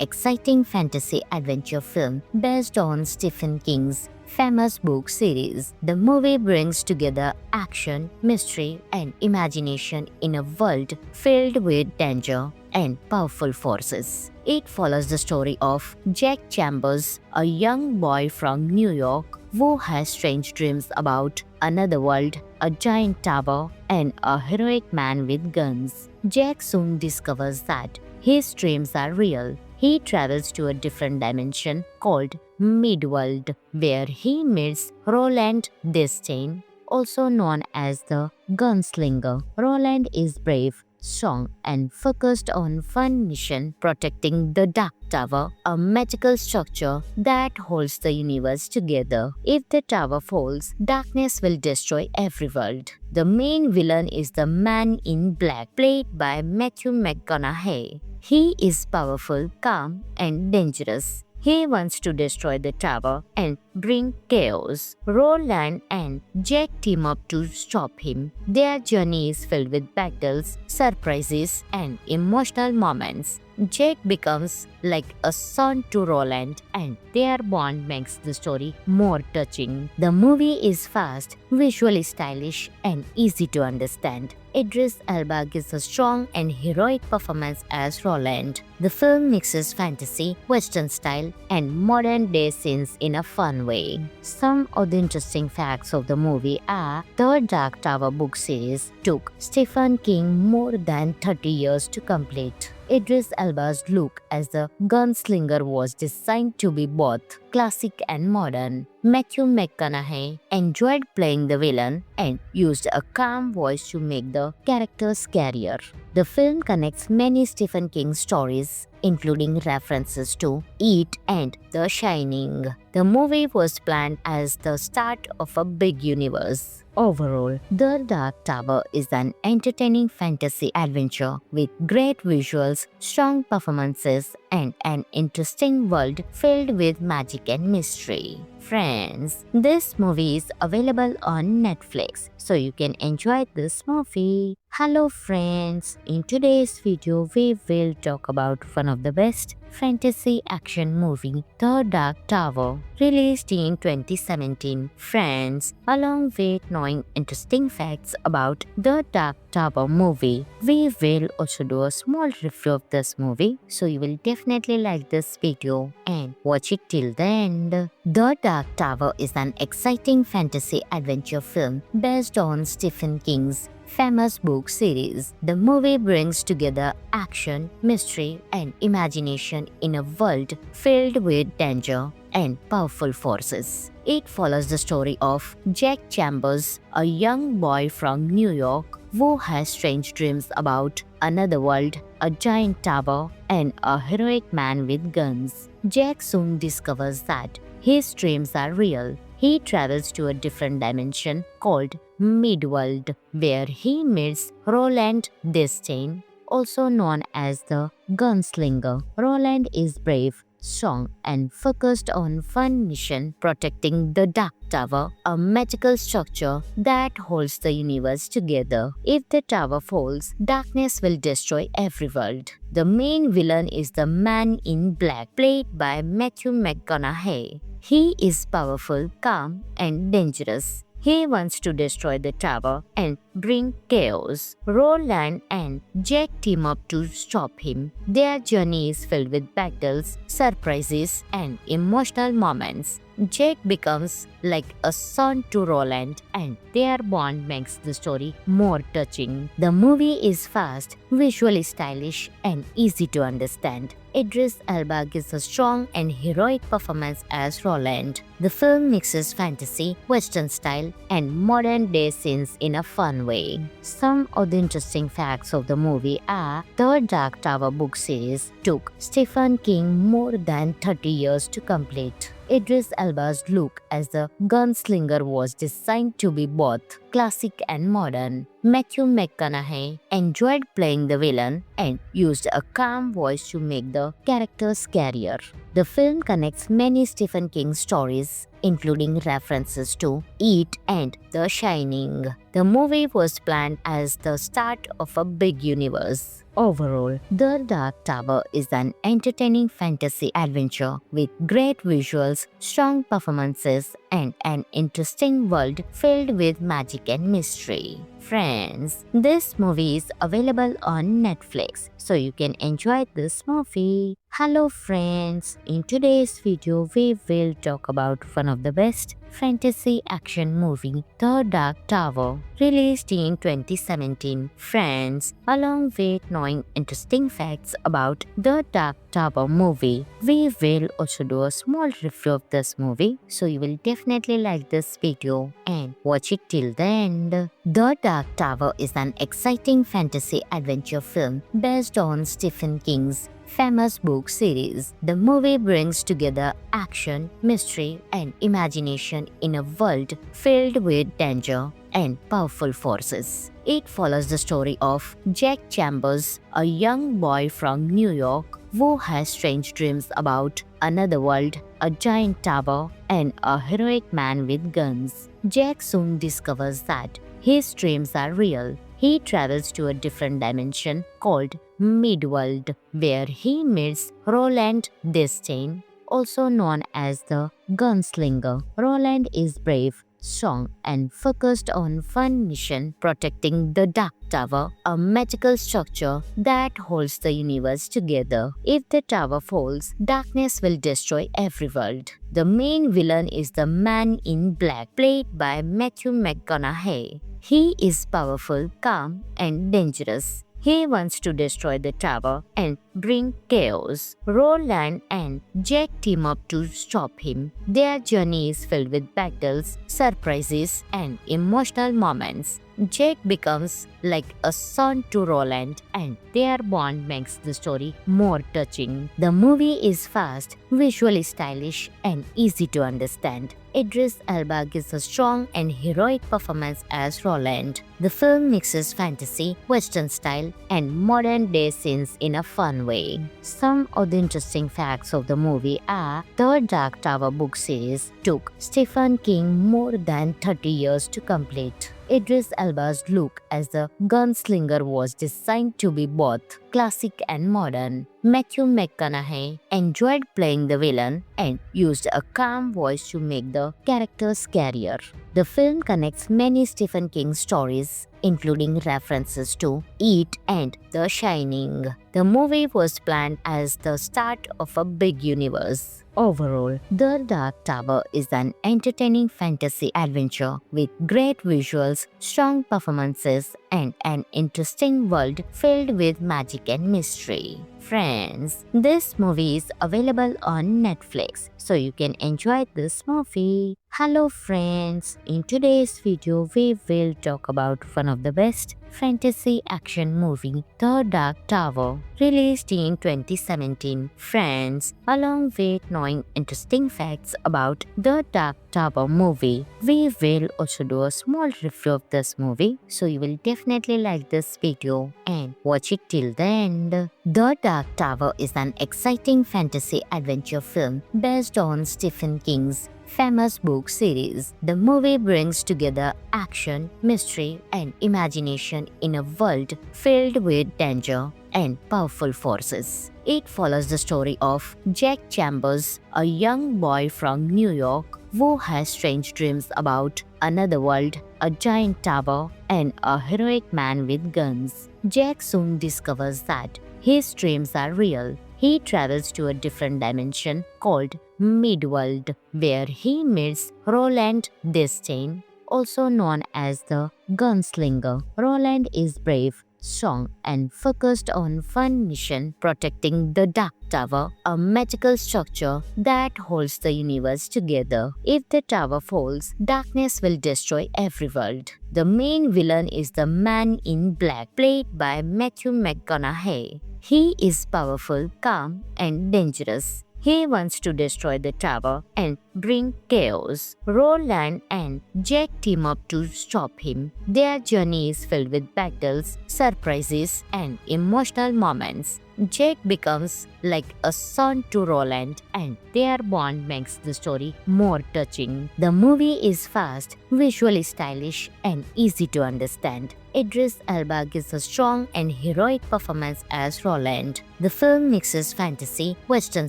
exciting fantasy adventure film based on Stephen King's famous book series. The movie brings together action, mystery, and imagination in a world filled with danger and powerful forces. It follows the story of Jack Chambers, a young boy from New York who has strange dreams about another world, a giant tower, and a heroic man with guns. Jack soon discovers that his dreams are real. He travels to a different dimension called Midworld, where he meets Roland Destain, also known as the Gunslinger. Roland is brave, strong, and focused on one mission: protecting the Dark Tower, a magical structure that holds the universe together. If the tower falls, darkness will destroy every world. The main villain is the Man in Black, played by Matthew McConaughey. He is powerful, calm, and dangerous. He wants to destroy the tower and bring chaos. Roland and Jack team up to stop him. Their journey is filled with battles, surprises, and emotional moments. Jack becomes like a son to Roland, and their bond makes the story more touching. The movie is fast, visually stylish, and easy to understand. Idris Elba gives a strong and heroic performance as Roland. The film mixes fantasy, Western style, and modern-day scenes in a fun way. Some of the interesting facts of the movie are: the Dark Tower book series took Stephen King more than 30 years to complete. Idris Elba's look as the gunslinger was designed to be both classic and modern. Matthew McConaughey enjoyed playing the villain and used a calm voice to make the character scarier. The film connects many Stephen King stories, including references to It and The Shining. The movie was planned as the start of a big universe. Overall, The Dark Tower is an entertaining fantasy adventure with great visuals, strong performances, and an interesting world filled with magic and mystery. Friends, this movie is available on Netflix, so you can enjoy this movie. Hello friends, in today's video we will talk about one of the best fantasy action movie, The Dark Tower, released in 2017. Friends, along with knowing interesting facts about The Dark Tower movie, we will also do a small review of this movie, so you will definitely like this video and watch it till the end. The Dark Tower is an exciting fantasy adventure film based on Stephen King's famous book series. The movie brings together action, mystery, and imagination in a world filled with danger and powerful forces. It follows the story of Jack Chambers, a young boy from New York who has strange dreams about another world, a giant tower, and a heroic man with guns. Jack soon discovers that his dreams are real. He travels to a different dimension called Midworld, where he meets Roland Destain, also known as the Gunslinger. Roland is brave, strong, and focused on one mission: protecting the Dark Tower, a magical structure that holds the universe together. If the tower falls, darkness will destroy every world. The main villain is the Man in Black, played by Matthew McConaughey. He is powerful, calm, and dangerous. He wants to destroy the tower and bring chaos. Roland and Jack team up to stop him. Their journey is filled with battles, surprises, and emotional moments. Jack becomes like a son to Roland, and their bond makes the story more touching. The movie is fast, visually stylish, and easy to understand. Idris Elba gives a strong and heroic performance as Roland. The film mixes fantasy, Western style, and modern-day scenes in a fun way. Some of the interesting facts of the movie are the Dark Tower book series took Stephen King more than 30 years to complete. Idris Elba's look as the gunslinger was designed to be both classic and modern. Matthew McConaughey enjoyed playing the villain and used a calm voice to make the character scarier. The film connects many Stephen King stories, including references to It and The Shining. The movie was planned as the start of a big universe. Overall, The Dark Tower is an entertaining fantasy adventure with great visuals, strong performances, and an interesting world filled with magic and mystery. Friends, this movie is available on Netflix, so you can enjoy this movie. Hello friends, in today's video we will talk about one of the best fantasy action movie, The Dark Tower, released in 2017. Friends, along with knowing interesting facts about The Dark Tower movie, we will also do a small review of this movie, so you will definitely like this video and watch it till the end. The Dark Tower is an exciting fantasy adventure film based on Stephen King's famous book series. The movie brings together action, mystery, and imagination in a world filled with danger and powerful forces. It follows the story of Jack Chambers, a young boy from New York who has strange dreams about another world, a giant tower, and a heroic man with guns. Jack soon discovers that his dreams are real. He travels to a different dimension called Midworld, where he meets Roland Destain, also known as the Gunslinger. Roland is brave, strong, and focused on one mission: protecting the Dark Tower, a magical structure that holds the universe together. If the tower falls, darkness will destroy every world. The main villain is the Man in Black, played by Matthew McConaughey. He is powerful, calm, and dangerous. He wants to destroy the tower and bring chaos. Roland and Jack team up to stop him. Their journey is filled with battles, surprises, and emotional moments. Jack becomes like a son to Roland, and their bond makes the story more touching. The movie is fast, visually stylish, and easy to understand. Idris Elba gives a strong and heroic performance as Roland. The film mixes fantasy, Western style, and modern-day scenes in a fun way. Some of the interesting facts of the movie are the Dark Tower book series took Stephen King more than 30 years to complete. Idris Elba's look as the gunslinger was designed to be both classic and modern. Matthew McConaughey enjoyed playing the villain and used a calm voice to make the character scarier. The film connects many Stephen King stories, including references to It and The Shining. The movie was planned as the start of a big universe. Overall, The Dark Tower is an entertaining fantasy adventure with great visuals, strong performances, and an interesting world filled with magic and mystery. Friends, this movie is available on Netflix, so you can enjoy this movie. Hello friends, in today's video we will talk about one of the best fantasy action movie, The Dark Tower, released in 2017. Friends, along with knowing interesting facts about The Dark Tower movie, we will also do a small review of this movie, so you will definitely like this video and watch it till the end. The Dark Tower is an exciting fantasy adventure film based on Stephen King's famous book series. The movie brings together action, mystery, and imagination in a world filled with danger and powerful forces. It follows the story of Jack Chambers, a young boy from New York who has strange dreams about another world, a giant tower, and a heroic man with guns. Jack soon discovers that his dreams are real. He travels to a different dimension called Midworld, where he meets Roland Destain, also known as the Gunslinger. Roland is brave, strong, and focused on one mission, protecting the Dark Tower, a magical structure that holds the universe together. If the tower falls, darkness will destroy every world. The main villain is the Man in Black, played by Matthew McConaughey. He is powerful, calm, and dangerous. He wants to destroy the tower and bring chaos. Roland and Jack team up to stop him. Their journey is filled with battles, surprises, and emotional moments. Jack becomes like a son to Roland, and their bond makes the story more touching. The movie is fast, visually stylish, and easy to understand. Idris Elba gives a strong and heroic performance as Roland. The film mixes fantasy, Western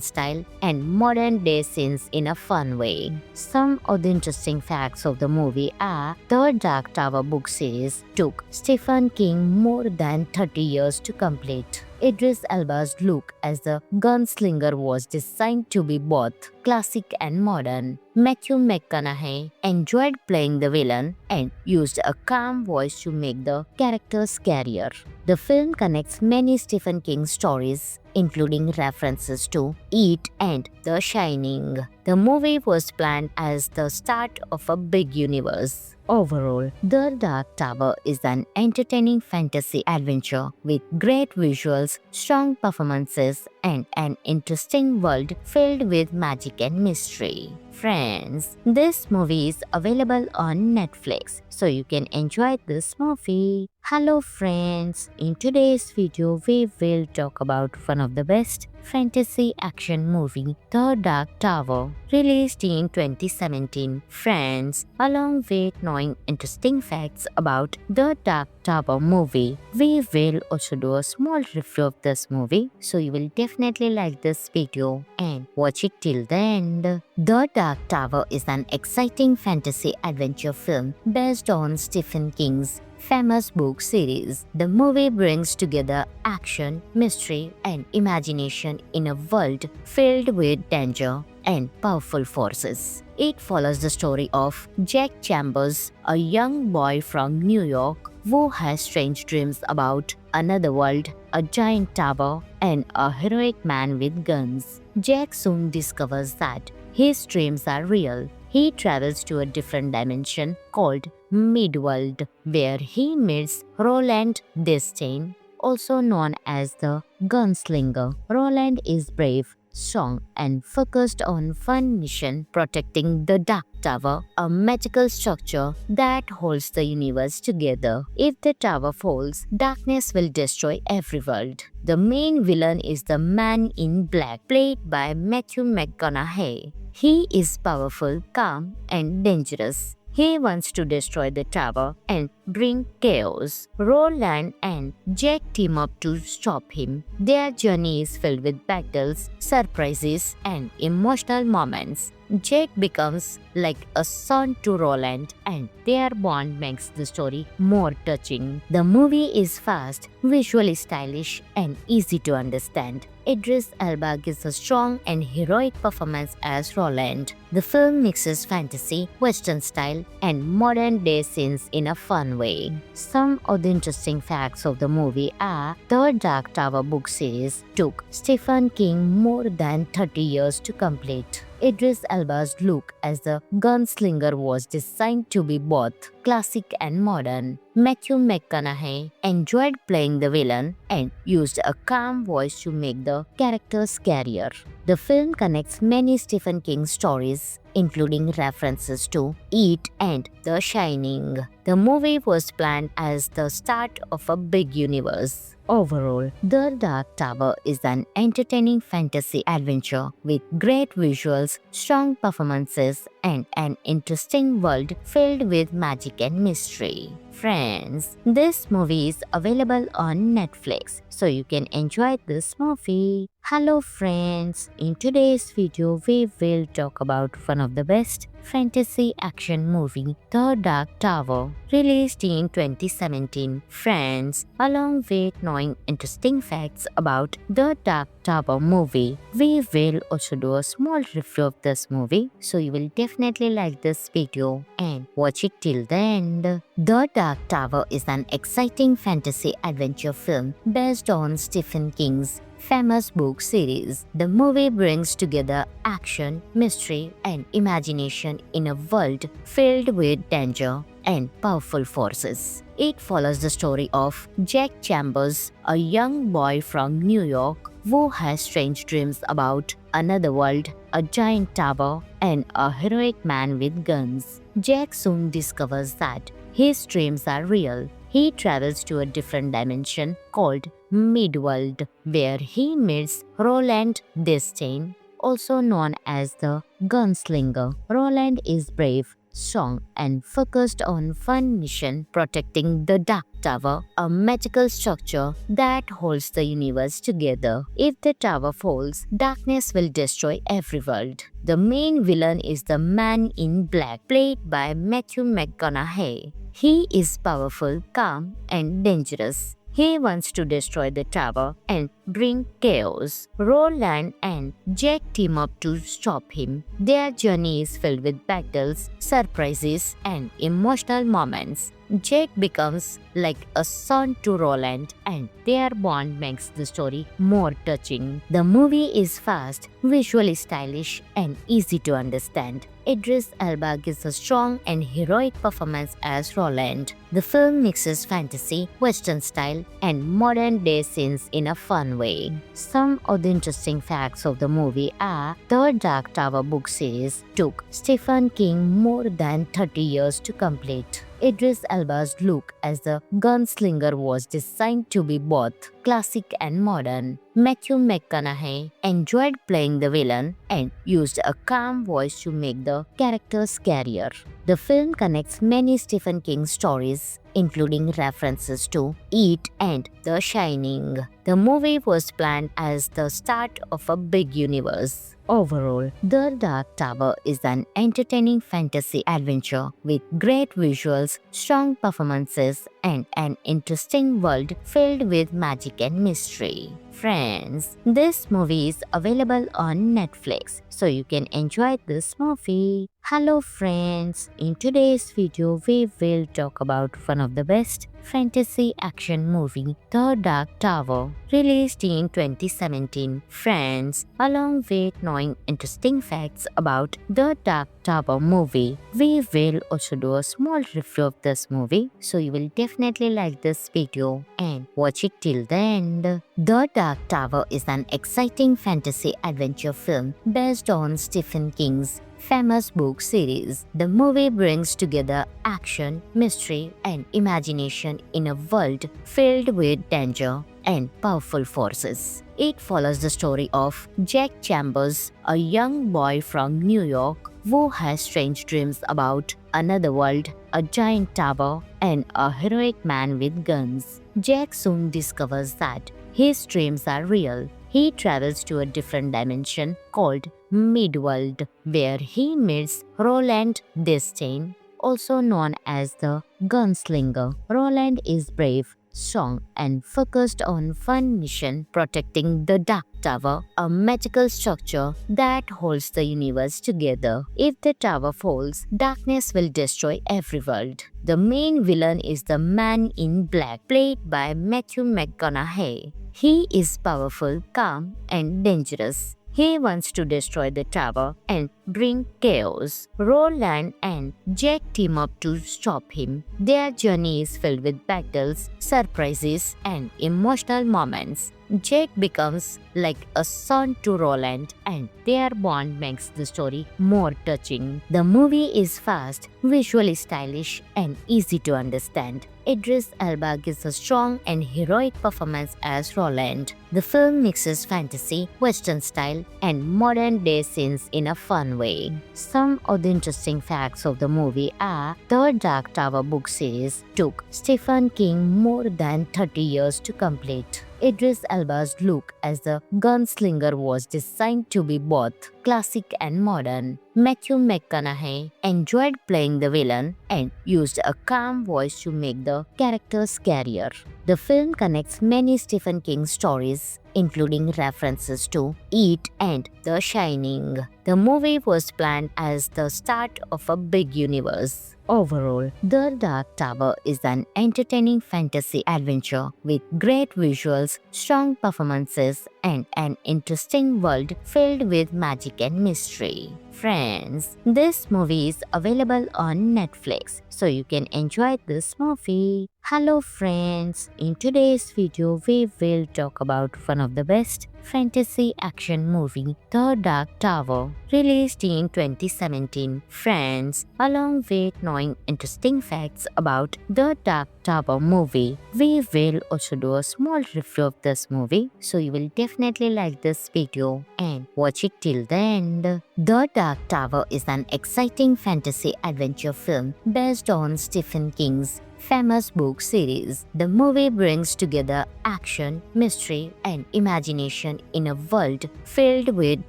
style, and modern-day scenes in a fun way. Some of the interesting facts of the movie are the Dark Tower book series took Stephen King more than 30 years to complete. Idris Elba's look as the gunslinger was designed to be both classic and modern. Matthew McConaughey enjoyed playing the villain and used a calm voice to make the character scarier. The film connects many Stephen King stories, including references to It and The Shining. The movie was planned as the start of a big universe. Overall, The Dark Tower is an entertaining fantasy adventure with great visuals, strong performances, and an interesting world filled with magic and mystery. Friends, this movie is available on Netflix, so you can enjoy this movie. Hello friends, in today's video we will talk about one of the best fantasy action movie, The Dark Tower, released in 2017. Friends, along with knowing interesting facts about The Dark Tower movie, we will also do a small review of this movie, so you will definitely like this video and watch it till the end. The Dark Tower is an exciting fantasy adventure film based on Stephen King's famous book series. The movie brings together action, mystery, and imagination in a world filled with danger and powerful forces. It follows the story of Jack Chambers, a young boy from New York who has strange dreams about another world, a giant tower, and a heroic man with guns. Jack soon discovers that his dreams are real. He travels to a different dimension called Midworld, where he meets Roland Destain, also known as the Gunslinger. Roland is brave, strong, and focused on one mission, protecting the Dark Tower, a magical structure that holds the universe together. If the tower falls, darkness will destroy every world. The main villain is the Man in Black, played by Matthew McConaughey. He is powerful, calm, and dangerous. He wants to destroy the tower and bring chaos. Roland and Jack team up to stop him. Their journey is filled with battles, surprises, and emotional moments. Jack becomes like a son to Roland, and their bond makes the story more touching. The movie is fast, visually stylish, and easy to understand. Idris Elba gives a strong and heroic performance as Roland. The film mixes fantasy, Western style, and modern-day scenes in a fun way. Some of the interesting facts of the movie are the Dark Tower book series took Stephen King more than 30 years to complete. Idris Elba's look as the gunslinger was designed to be both classic and modern. Matthew McConaughey enjoyed playing the villain and used a calm voice to make the character scarier. The film connects many Stephen King stories, including references to It and The Shining. The movie was planned as the start of a big universe. Overall, The Dark Tower is an entertaining fantasy adventure with great visuals, strong performances, and an interesting world filled with magic and mystery. Friends, this movie is available on Netflix, so you can enjoy this movie. Hello friends, in today's video we will talk about one of the best fantasy action movie The Dark Tower, released in 2017. Friends, along with knowing interesting facts about The Dark Tower movie, we will also do a small review of this movie, so you will definitely like this video and watch it till the end. The Dark Tower is an exciting fantasy adventure film based on Stephen King's famous book series. The movie brings together action, mystery, and imagination in a world filled with danger and powerful forces. It follows the story of Jack Chambers, a young boy from New York who has strange dreams about another world, a giant tower, and a heroic man with guns. Jack soon discovers that his dreams are real. He travels to a different dimension called Midworld, where he meets Roland Destain, also known as the Gunslinger. Roland is brave, strong, and focused on one mission: protecting the Dark Tower, a magical structure that holds the universe together. If the tower falls, darkness will destroy every world. The main villain is the Man in Black, played by Matthew McConaughey. He is powerful, calm, and dangerous. He wants to destroy the tower and bring chaos. Roland and Jack team up to stop him. Their journey is filled with battles, surprises, and emotional moments. Jack becomes like a son to Roland, and their bond makes the story more touching. The movie is fast, visually stylish, and easy to understand. Idris Elba gives a strong and heroic performance as Roland. The film mixes fantasy, Western style, and modern-day scenes in a fun way. Some of the interesting facts of the movie are: the Dark Tower book series took Stephen King more than 30 years to complete. Idris Elba's look as the gunslinger was designed to be both classic and modern. Matthew McConaughey enjoyed playing the villain and used a calm voice to make the character scarier. The film connects many Stephen King stories, including references to It and The Shining. The movie was planned as the start of a big universe. Overall, The Dark Tower is an entertaining fantasy adventure with great visuals, strong performances, and an interesting world filled with magic and mystery. Friends, this movie is available on Netflix, so you can enjoy this movie. Hello friends, in today's video we will talk about one of the best fantasy action movie, The Dark Tower, released in 2017. Friends, along with knowing interesting facts about The Dark Tower movie, we will also do a small review of this movie, so you will definitely like this video and watch it till the end. The Dark Tower is an exciting fantasy adventure film based on Stephen King's famous book series. The movie brings together action, mystery, and imagination in a world filled with danger and powerful forces. It follows the story of Jack Chambers, a young boy from New York who has strange dreams about another world, a giant tower, and a heroic man with guns. Jack soon discovers that his dreams are real. He travels to a different dimension called Midworld, where he meets Roland Destain, also known as the Gunslinger. Roland is brave, strong, and focused on one mission: protecting the Dark Tower, a magical structure that holds the universe together. If the tower falls, darkness will destroy every world. The main villain is the Man in Black, played by Matthew McConaughey. He is powerful, calm, and dangerous. He wants to destroy the tower and bring chaos. Roland and Jack team up to stop him. Their journey is filled with battles, surprises, and emotional moments. Jack becomes like a son to Roland, and their bond makes the story more touching. The movie is fast, visually stylish, and easy to understand. Idris Elba gives a strong and heroic performance as Roland. The film mixes fantasy, Western style, and modern-day scenes in a fun way. Some of the interesting facts of the movie are: the Dark Tower book series took Stephen King more than 30 years to complete. Idris Elba's look as the gunslinger was designed to be both classic and modern. Matthew McConaughey enjoyed playing the villain and used a calm voice to make the character scarier. The film connects many Stephen King stories, including references to It and The Shining. The movie was planned as the start of a big universe. Overall, The Dark Tower is an entertaining fantasy adventure with great visuals, strong performances, and an interesting world filled with magic and mystery. Friends, this movie is available on Netflix, so you can enjoy this movie. Hello friends, in today's video we will talk about one of the best fantasy action movie, The Dark Tower, released in 2017. Friends, along with knowing interesting facts about The Dark Tower movie, we will also do a small review of this movie, so you will definitely like this video and watch it till the end. The Dark Tower is an exciting fantasy adventure film based on Stephen King's famous book series. The movie brings together action, mystery, and imagination in a world filled with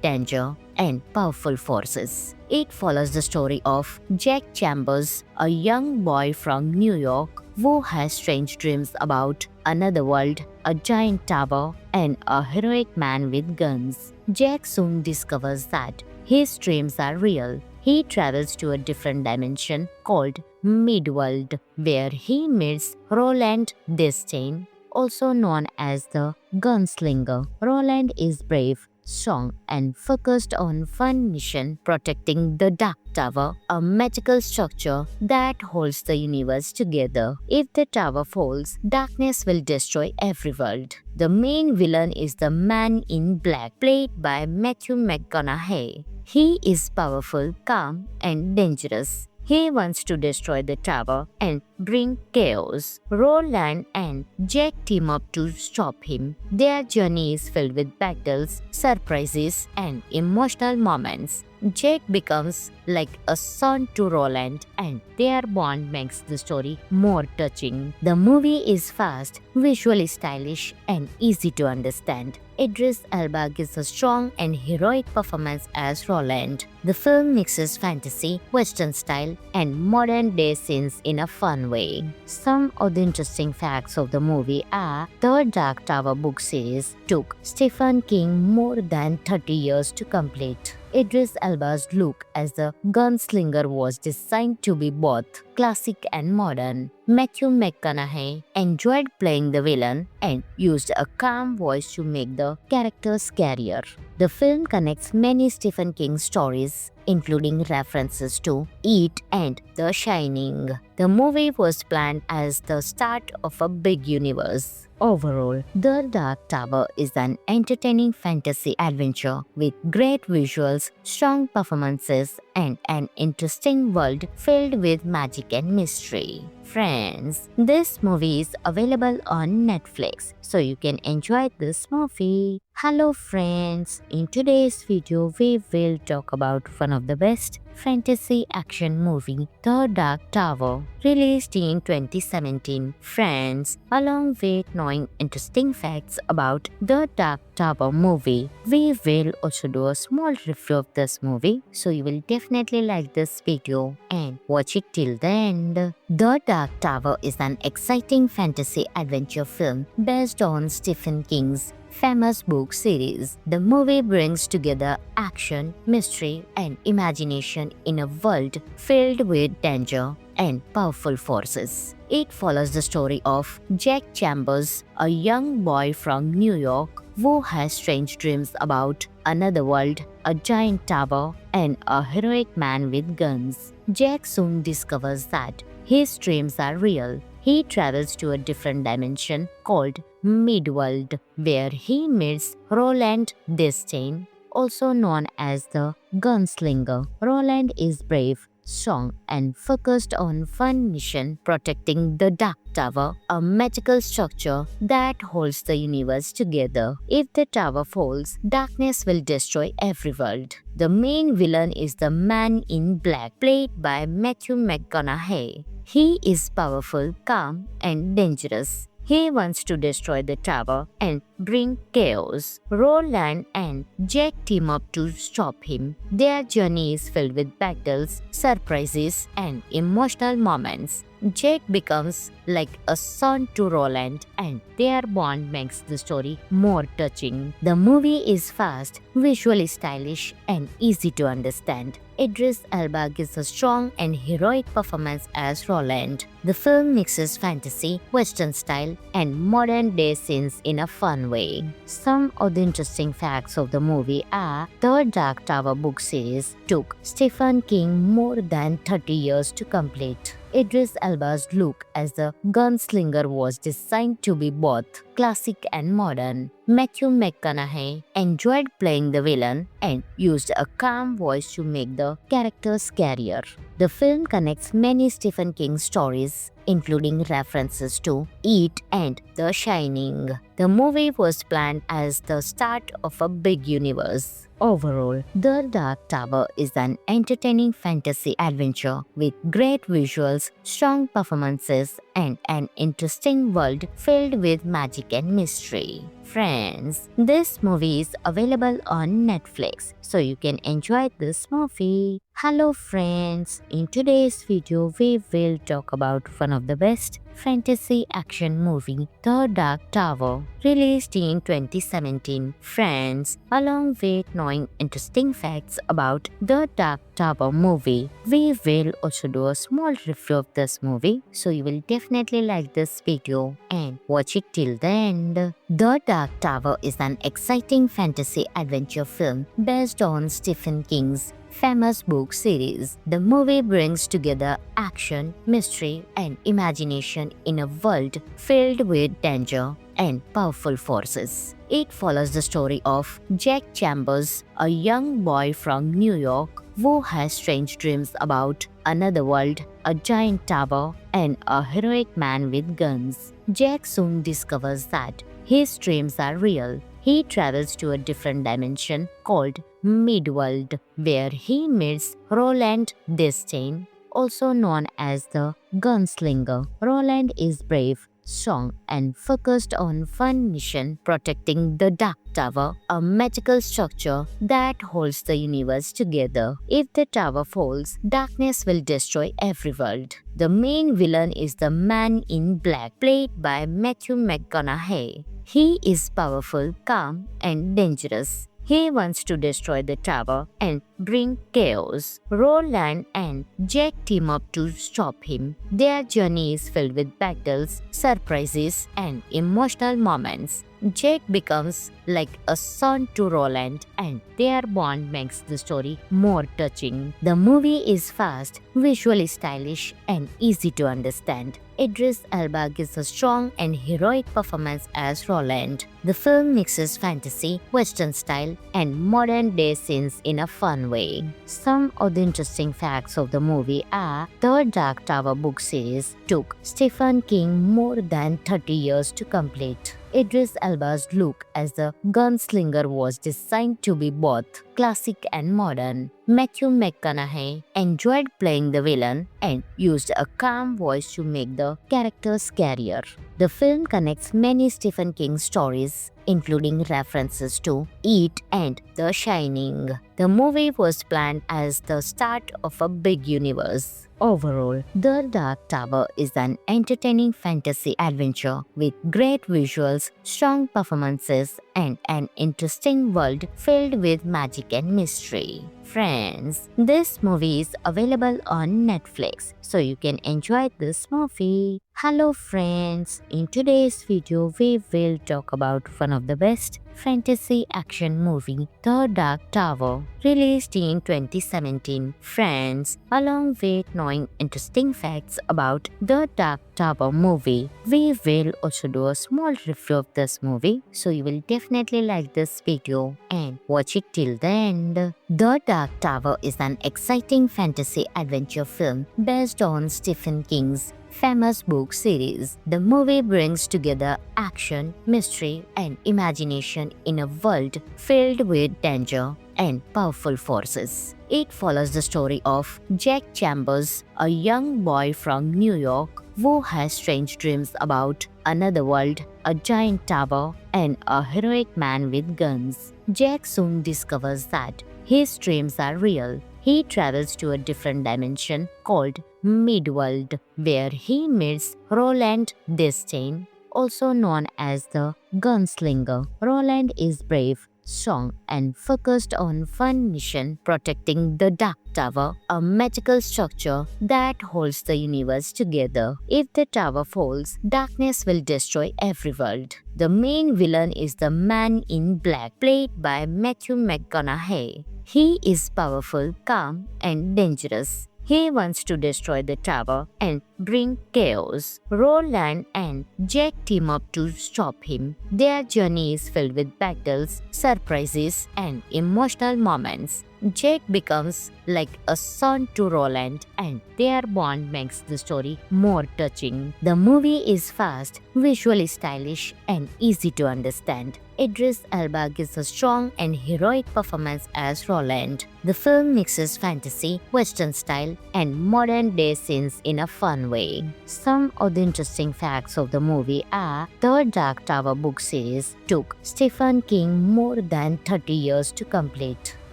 danger and powerful forces. It follows the story of Jack Chambers, a young boy from New York who has strange dreams about another world, a giant tower, and a heroic man with guns. Jack soon discovers that his dreams are real. He travels to a different dimension called Midworld, where he meets Roland Destain, also known as the Gunslinger. Roland is brave, strong, and focused on one mission: protecting the Dark Tower, a magical structure that holds the universe together. If the tower falls, darkness will destroy every world. The main villain is the Man in Black, played by Matthew McConaughey. He is powerful, calm, and dangerous. He wants to destroy the tower and bring chaos. Roland and Jack team up to stop him. Their journey is filled with battles, surprises, and emotional moments. Jack becomes like a son to Roland, and their bond makes the story more touching. The movie is fast, visually stylish, and easy to understand. Idris Elba gives a strong and heroic performance as Roland. The film mixes fantasy, Western style, and modern-day scenes in a fun way. Some of the interesting facts of the movie are: the Dark Tower book series took Stephen King more than 30 years to complete. Idris Elba's look as the gunslinger was designed to be both classic and modern. Matthew McConaughey enjoyed playing the villain and used a calm voice to make the character scarier. The film connects many Stephen King stories, including references to It and The Shining. The movie was planned as the start of a big universe. Overall, The Dark Tower is an entertaining fantasy adventure with great visuals, strong performances, and an interesting world filled with magic and mystery. Friends, this movie is available on Netflix, so you can enjoy this movie. Hello friends, in today's video we will talk about one of the best fantasy action movie, The Dark Tower, released in 2017. Friends, along with knowing interesting facts about The Dark Tower movie, we will also do a small review of this movie, so you will definitely like this video and watch it till the end. The Dark Tower is an exciting fantasy adventure film based on Stephen King's famous book series. The movie brings together action, mystery, and imagination in a world filled with danger and powerful forces. It follows the story of Jack Chambers, a young boy from New York who has strange dreams about another world, a giant tower, and a heroic man with guns. Jack soon discovers that his dreams are real. He travels to a different dimension called Midworld, where he meets Roland Destain, also known as the Gunslinger. Roland is brave, strong, and focused on one mission: protecting the Dark Tower, a magical structure that holds the universe together. If the tower falls, darkness will destroy every world. The main villain is the Man in Black, played by Matthew McConaughey. He is powerful, calm, and dangerous. He wants to destroy the tower and bring chaos. Roland and Jack team up to stop him. Their journey is filled with battles, surprises, and emotional moments. Jack becomes like a son to Roland, and their bond makes the story more touching. The movie is fast, visually stylish, and easy to understand. Idris Elba gives a strong and heroic performance as Roland. The film mixes fantasy, Western style, and modern-day scenes in a fun way. Some of the interesting facts of the movie are the Dark Tower book series took Stephen King more than 30 years to complete. Idris Elba's look as the gunslinger was designed to be both classic and modern. Matthew McConaughey enjoyed playing the villain and used a calm voice to make the character scarier. The film connects many Stephen King stories, including references to It and The Shining. The movie was planned as the start of a big universe. Overall, The Dark Tower is an entertaining fantasy adventure with great visuals, strong performances, and an interesting world filled with magic and mystery. Friends, this movie is available on Netflix, so you can enjoy this movie. Hello friends, in today's video we will talk about one of the best fantasy action movie, The Dark Tower, released in 2017. Friends, along with knowing interesting facts about The Dark Tower movie, we will also do a small review of this movie, so you will definitely like this video and watch it till the end. The Dark Tower is an exciting fantasy adventure film based on Stephen King's famous book series. The movie brings together action, mystery, and imagination in a world filled with danger and powerful forces. It follows the story of Jack Chambers, a young boy from New York who has strange dreams about another world, a giant tower, and a heroic man with guns. Jack soon discovers that his dreams are real. He travels to a different dimension called Midworld, where he meets Roland Destain, also known as the Gunslinger. Roland is brave, strong, and focused on one mission: protecting the Dark Tower, a magical structure that holds the universe together. If the tower falls, darkness will destroy every world. The main villain is the Man in Black, played by Matthew McConaughey. He is powerful, calm, and dangerous. He wants to destroy the tower and bring chaos. Roland and Jack team up to stop him. Their journey is filled with battles, surprises, and emotional moments. Jack becomes like a son to Roland, and their bond makes the story more touching. The movie is fast, visually stylish, and easy to understand. Idris Elba gives a strong and heroic performance as Roland. The film mixes fantasy, Western style, and modern-day scenes in a fun way. Some of the interesting facts of the movie are the Dark Tower book series took Stephen King more than 30 years to complete. Idris Elba's look as the gunslinger was designed to be both classic and modern. Matthew McConaughey enjoyed playing the villain and used a calm voice to make the character scarier. The film connects many Stephen King stories, including references to It and The Shining. The movie was planned as the start of a big universe. Overall, The Dark Tower is an entertaining fantasy adventure with great visuals, strong performances, and an interesting world filled with magic and mystery. Friends, this movie is available on Netflix, so you can enjoy this movie. Hello friends, in today's video we will talk about one of the best fantasy action movie, The Dark Tower, released in 2017. Friends, along with knowing interesting facts about The Dark Tower movie, we will also do a small review of this movie, so you will definitely like this video and watch it till the end. The Dark Tower is an exciting fantasy adventure film based on Stephen King's famous book series. The movie brings together action, mystery, and imagination in a world filled with danger and powerful forces. It follows the story of Jack Chambers, a young boy from New York who has strange dreams about another world, a giant tower, and a heroic man with guns. Jack soon discovers that his dreams are real. He travels to a different dimension called Midworld, where he meets Roland Destain, also known as the Gunslinger. Roland is brave, strong, and focused on one mission, protecting the Dark Tower, a magical structure that holds the universe together. If the tower falls, darkness will destroy every world. The main villain is the Man in Black, played by Matthew McConaughey. He is powerful, calm, and dangerous. He wants to destroy the tower and bring chaos. Roland and Jack team up to stop him. Their journey is filled with battles, surprises, and emotional moments. Jack becomes like a son to Roland, and their bond makes the story more touching. The movie is fast, visually stylish, and easy to understand. Idris Elba gives a strong and heroic performance as Roland. The film mixes fantasy, Western style, and modern-day scenes in a fun way. Some of the interesting facts of the movie are the Dark Tower book series took Stephen King more than 30 years to complete.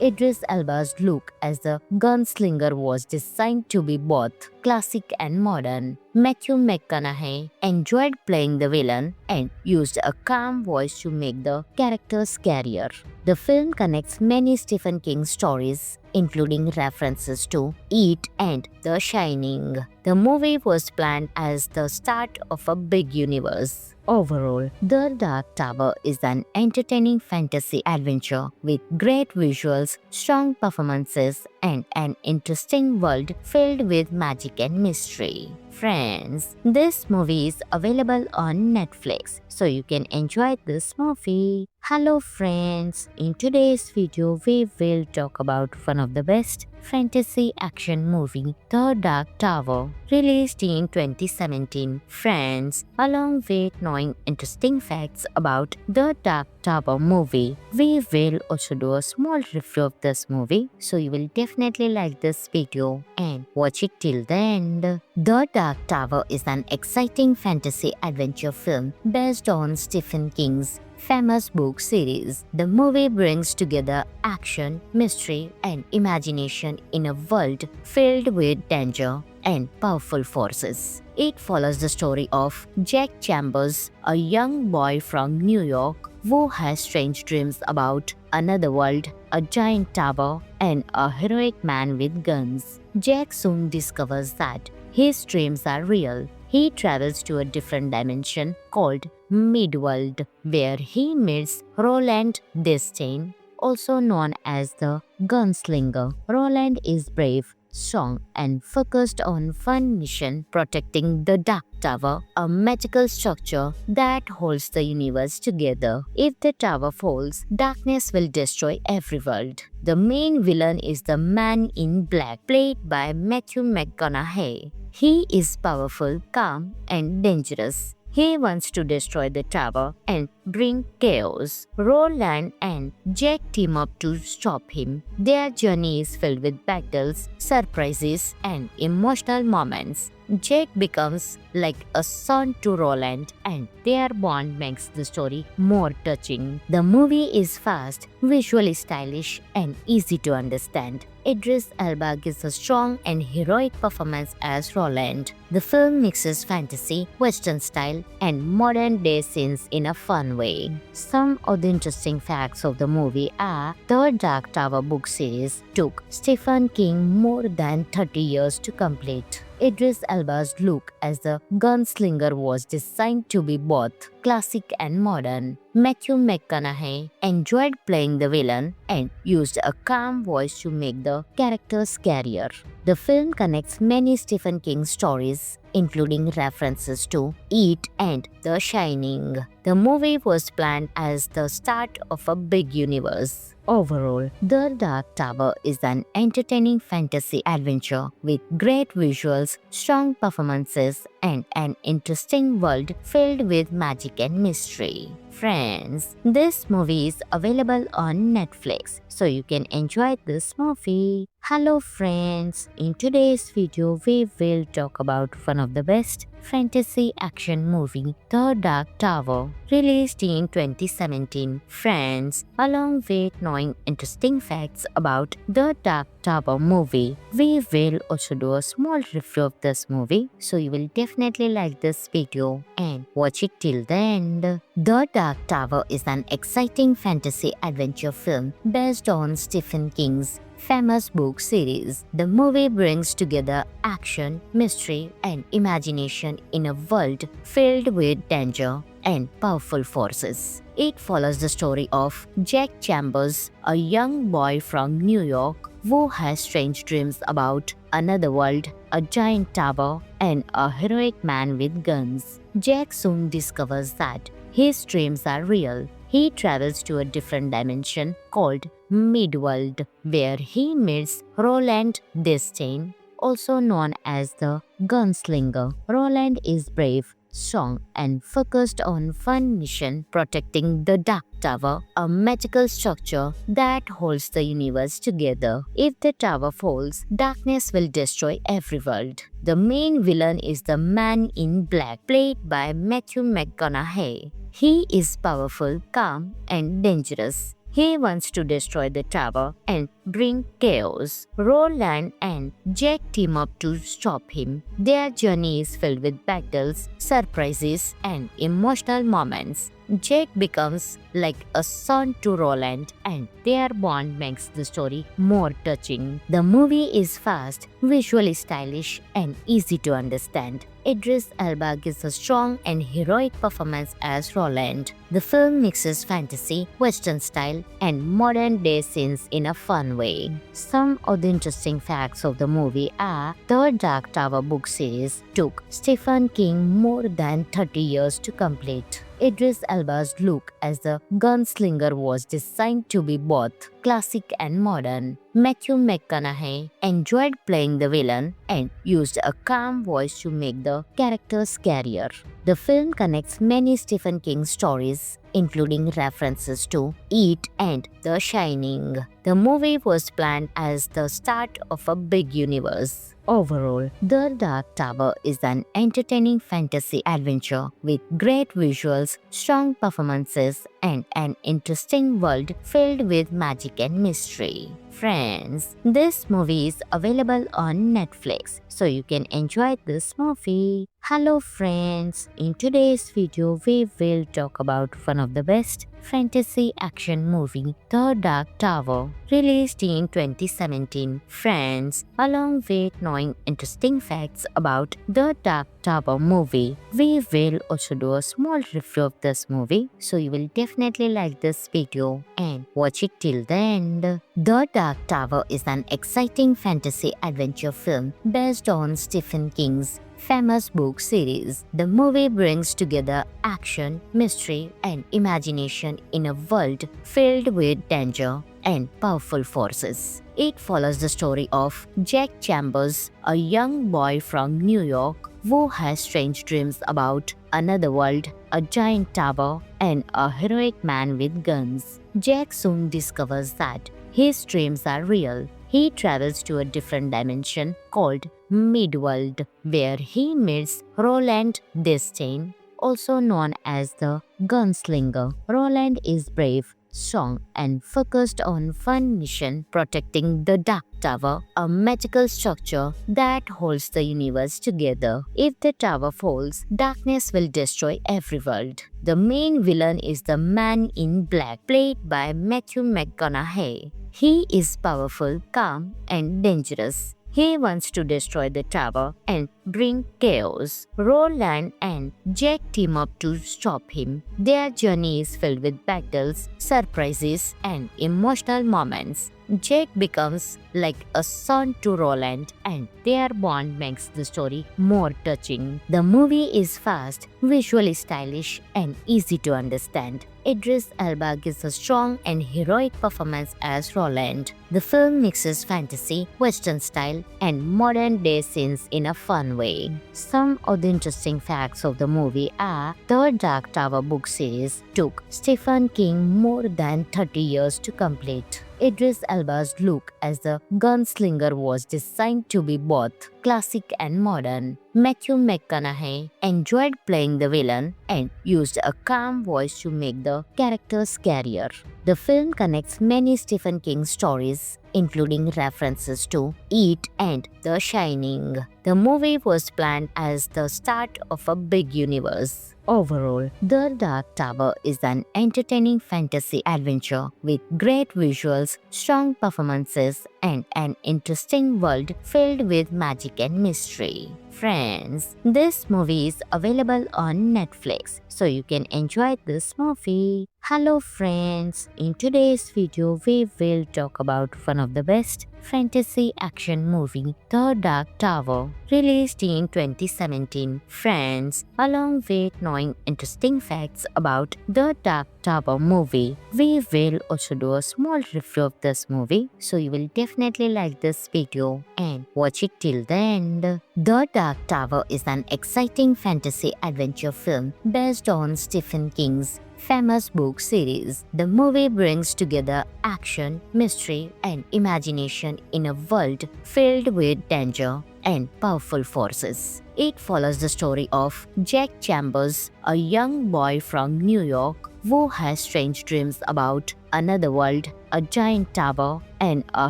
Idris Elba's look as the gunslinger was designed to be both classic and modern. Matthew McConaughey enjoyed playing the villain and used a calm voice to make the character scarier. The film connects many Stephen King stories, including references to It and The Shining. The movie was planned as the start of a big universe. Overall, The Dark Tower is an entertaining fantasy adventure with great visuals, strong performances, and an interesting world filled with magic and mystery. Friends, this movie is available on Netflix, so you can enjoy this movie. Hello friends, in today's video we will talk about one of the best fantasy action movie, The Dark Tower, released in 2017. Friends, along with knowing interesting facts about The Dark Tower movie, we will also do a small review of this movie, so you will definitely like this video and watch it till the end. The Dark Tower is an exciting fantasy adventure film based on Stephen King's famous book series. The movie brings together action, mystery, and imagination in a world filled with danger and powerful forces. It follows the story of Jack Chambers, a young boy from New York who has strange dreams about another world, a giant tower, and a heroic man with guns. Jack soon discovers that his dreams are real. He travels to a different dimension called Midworld, where he meets Roland Destain, also known as the Gunslinger. Roland is brave, strong, and focused on one mission, protecting the Dark Tower, a magical structure that holds the universe together. If the tower falls, darkness will destroy every world. The main villain is the Man in Black, played by Matthew McConaughey. He is powerful, calm, and dangerous. He wants to destroy the tower and bring chaos. Roland and Jack team up to stop him. Their journey is filled with battles, surprises, and emotional moments. Jack becomes like a son to Roland, and their bond makes the story more touching. The movie is fast, visually stylish, and easy to understand. Idris Elba gives a strong and heroic performance as Roland. The film mixes fantasy, Western style, and modern-day scenes in a fun way. Some of the interesting facts of the movie are the Dark Tower book series took Stephen King more than 30 years to complete. Idris Elba's look as the gunslinger was designed to be both classic and modern. Matthew McConaughey enjoyed playing the villain and used a calm voice to make the character scarier. The film connects many Stephen King stories, including references to It and The Shining. The movie was planned as the start of a big universe. Overall, The Dark Tower is an entertaining fantasy adventure with great visuals, strong performances, and an interesting world filled with magic and mystery. Friends, this movie is available on Netflix, so you can enjoy this movie. Hello friends, in today's video we will talk about one of the best fantasy action movie The Dark Tower, released in 2017. Friends, along with knowing interesting facts about The Dark Tower movie, we will also do a small review of this movie, so you will definitely like this video and watch it till the end. The Dark Tower is an exciting fantasy adventure film based on Stephen King's famous book series. The movie brings together action, mystery, and imagination in a world filled with danger and powerful forces. It follows the story of Jack Chambers, a young boy from New York who has strange dreams about another world, a giant tower, and a heroic man with guns. Jack soon discovers that his dreams are real. He travels to a different dimension called Midworld, where he meets Roland Destain, also known as the Gunslinger. Roland is brave, strong, and focused on one mission: protecting the Dark Tower, a magical structure that holds the universe together. If the tower falls, darkness will destroy every world. The main villain is the Man in Black, played by Matthew McConaughey. He is powerful, calm, and dangerous. He wants to destroy the tower and bring chaos. Roland and Jack team up to stop him. Their journey is filled with battles, surprises, and emotional moments. Jack becomes like a son to Roland, and their bond makes the story more touching. The movie is fast, visually stylish, and easy to understand. Idris Elba gives a strong and heroic performance as Roland. The film mixes fantasy, Western style, and modern-day scenes in a fun way. Some of the interesting facts of the movie are: the Dark Tower book series took Stephen King more than 30 years to complete. Idris Elba's look as the gunslinger was designed to be both classic and modern. Matthew McConaughey enjoyed playing the villain and used a calm voice to make the character scarier. The film connects many Stephen King stories, including references to It and The Shining. The movie was planned as the start of a big universe. Overall, The Dark Tower is an entertaining fantasy adventure with great visuals, strong performances, and an interesting world filled with magic and mystery. Friends, this movie is available on Netflix, so you can enjoy this movie. Hello friends, in today's video we will talk about one of the best fantasy action movie, The Dark Tower, released in 2017. Friends, along with knowing interesting facts about The Dark Tower movie, we will also do a small review of this movie, so you will definitely like this video and watch it till the end. The Dark Tower is an exciting fantasy adventure film based on Stephen King's famous book series. The movie brings together action, mystery, and imagination in a world filled with danger and powerful forces. It follows the story of Jack Chambers, a young boy from New York who has strange dreams about another world, a giant tower, and a heroic man with guns. Jack soon discovers that his dreams are real. He travels to a different dimension called Midworld, where he meets Roland Destain, also known as the Gunslinger. Roland is brave, strong, and focused on one mission: protecting the Dark Tower, a magical structure that holds the universe together. If the tower falls, darkness will destroy every world. The main villain is the Man in Black, played by Matthew McConaughey. He is powerful, calm, and dangerous. He wants to destroy the tower and bring chaos. Roland and Jack team up to stop him. Their journey is filled with battles, surprises, and emotional moments. Jack becomes like a son to Roland, and their bond makes the story more touching. The movie is fast, visually stylish, and easy to understand. Idris Elba gives a strong and heroic performance as Roland. The film mixes fantasy, Western style, and modern-day scenes in a fun way. Some of the interesting facts of the movie are: the Dark Tower book series took Stephen King more than 30 years to complete. Idris Elba's look as the gunslinger was designed to be both classic and modern. Matthew McConaughey enjoyed playing the villain and used a calm voice to make the character scarier. The film connects many Stephen King stories, including references to It and The Shining. The movie was planned as the start of a big universe. Overall, The Dark Tower is an entertaining fantasy adventure with great visuals, strong performances, and an interesting world filled with magic and mystery. Friends, this movie is available on Netflix, so you can enjoy this movie. Hello friends, in today's video we will talk about one of the best fantasy action movie, The Dark Tower, released in 2017. Friends, along with knowing interesting facts about The Dark Tower movie, we will also do a small review of this movie, so you will definitely like this video and watch it till the end. The Dark Tower is an exciting fantasy adventure film based on Stephen King's famous book series. The movie brings together action, mystery, and imagination in a world filled with danger and powerful forces. It follows the story of Jack Chambers, a young boy from New York who has strange dreams about another world, a giant tower, and a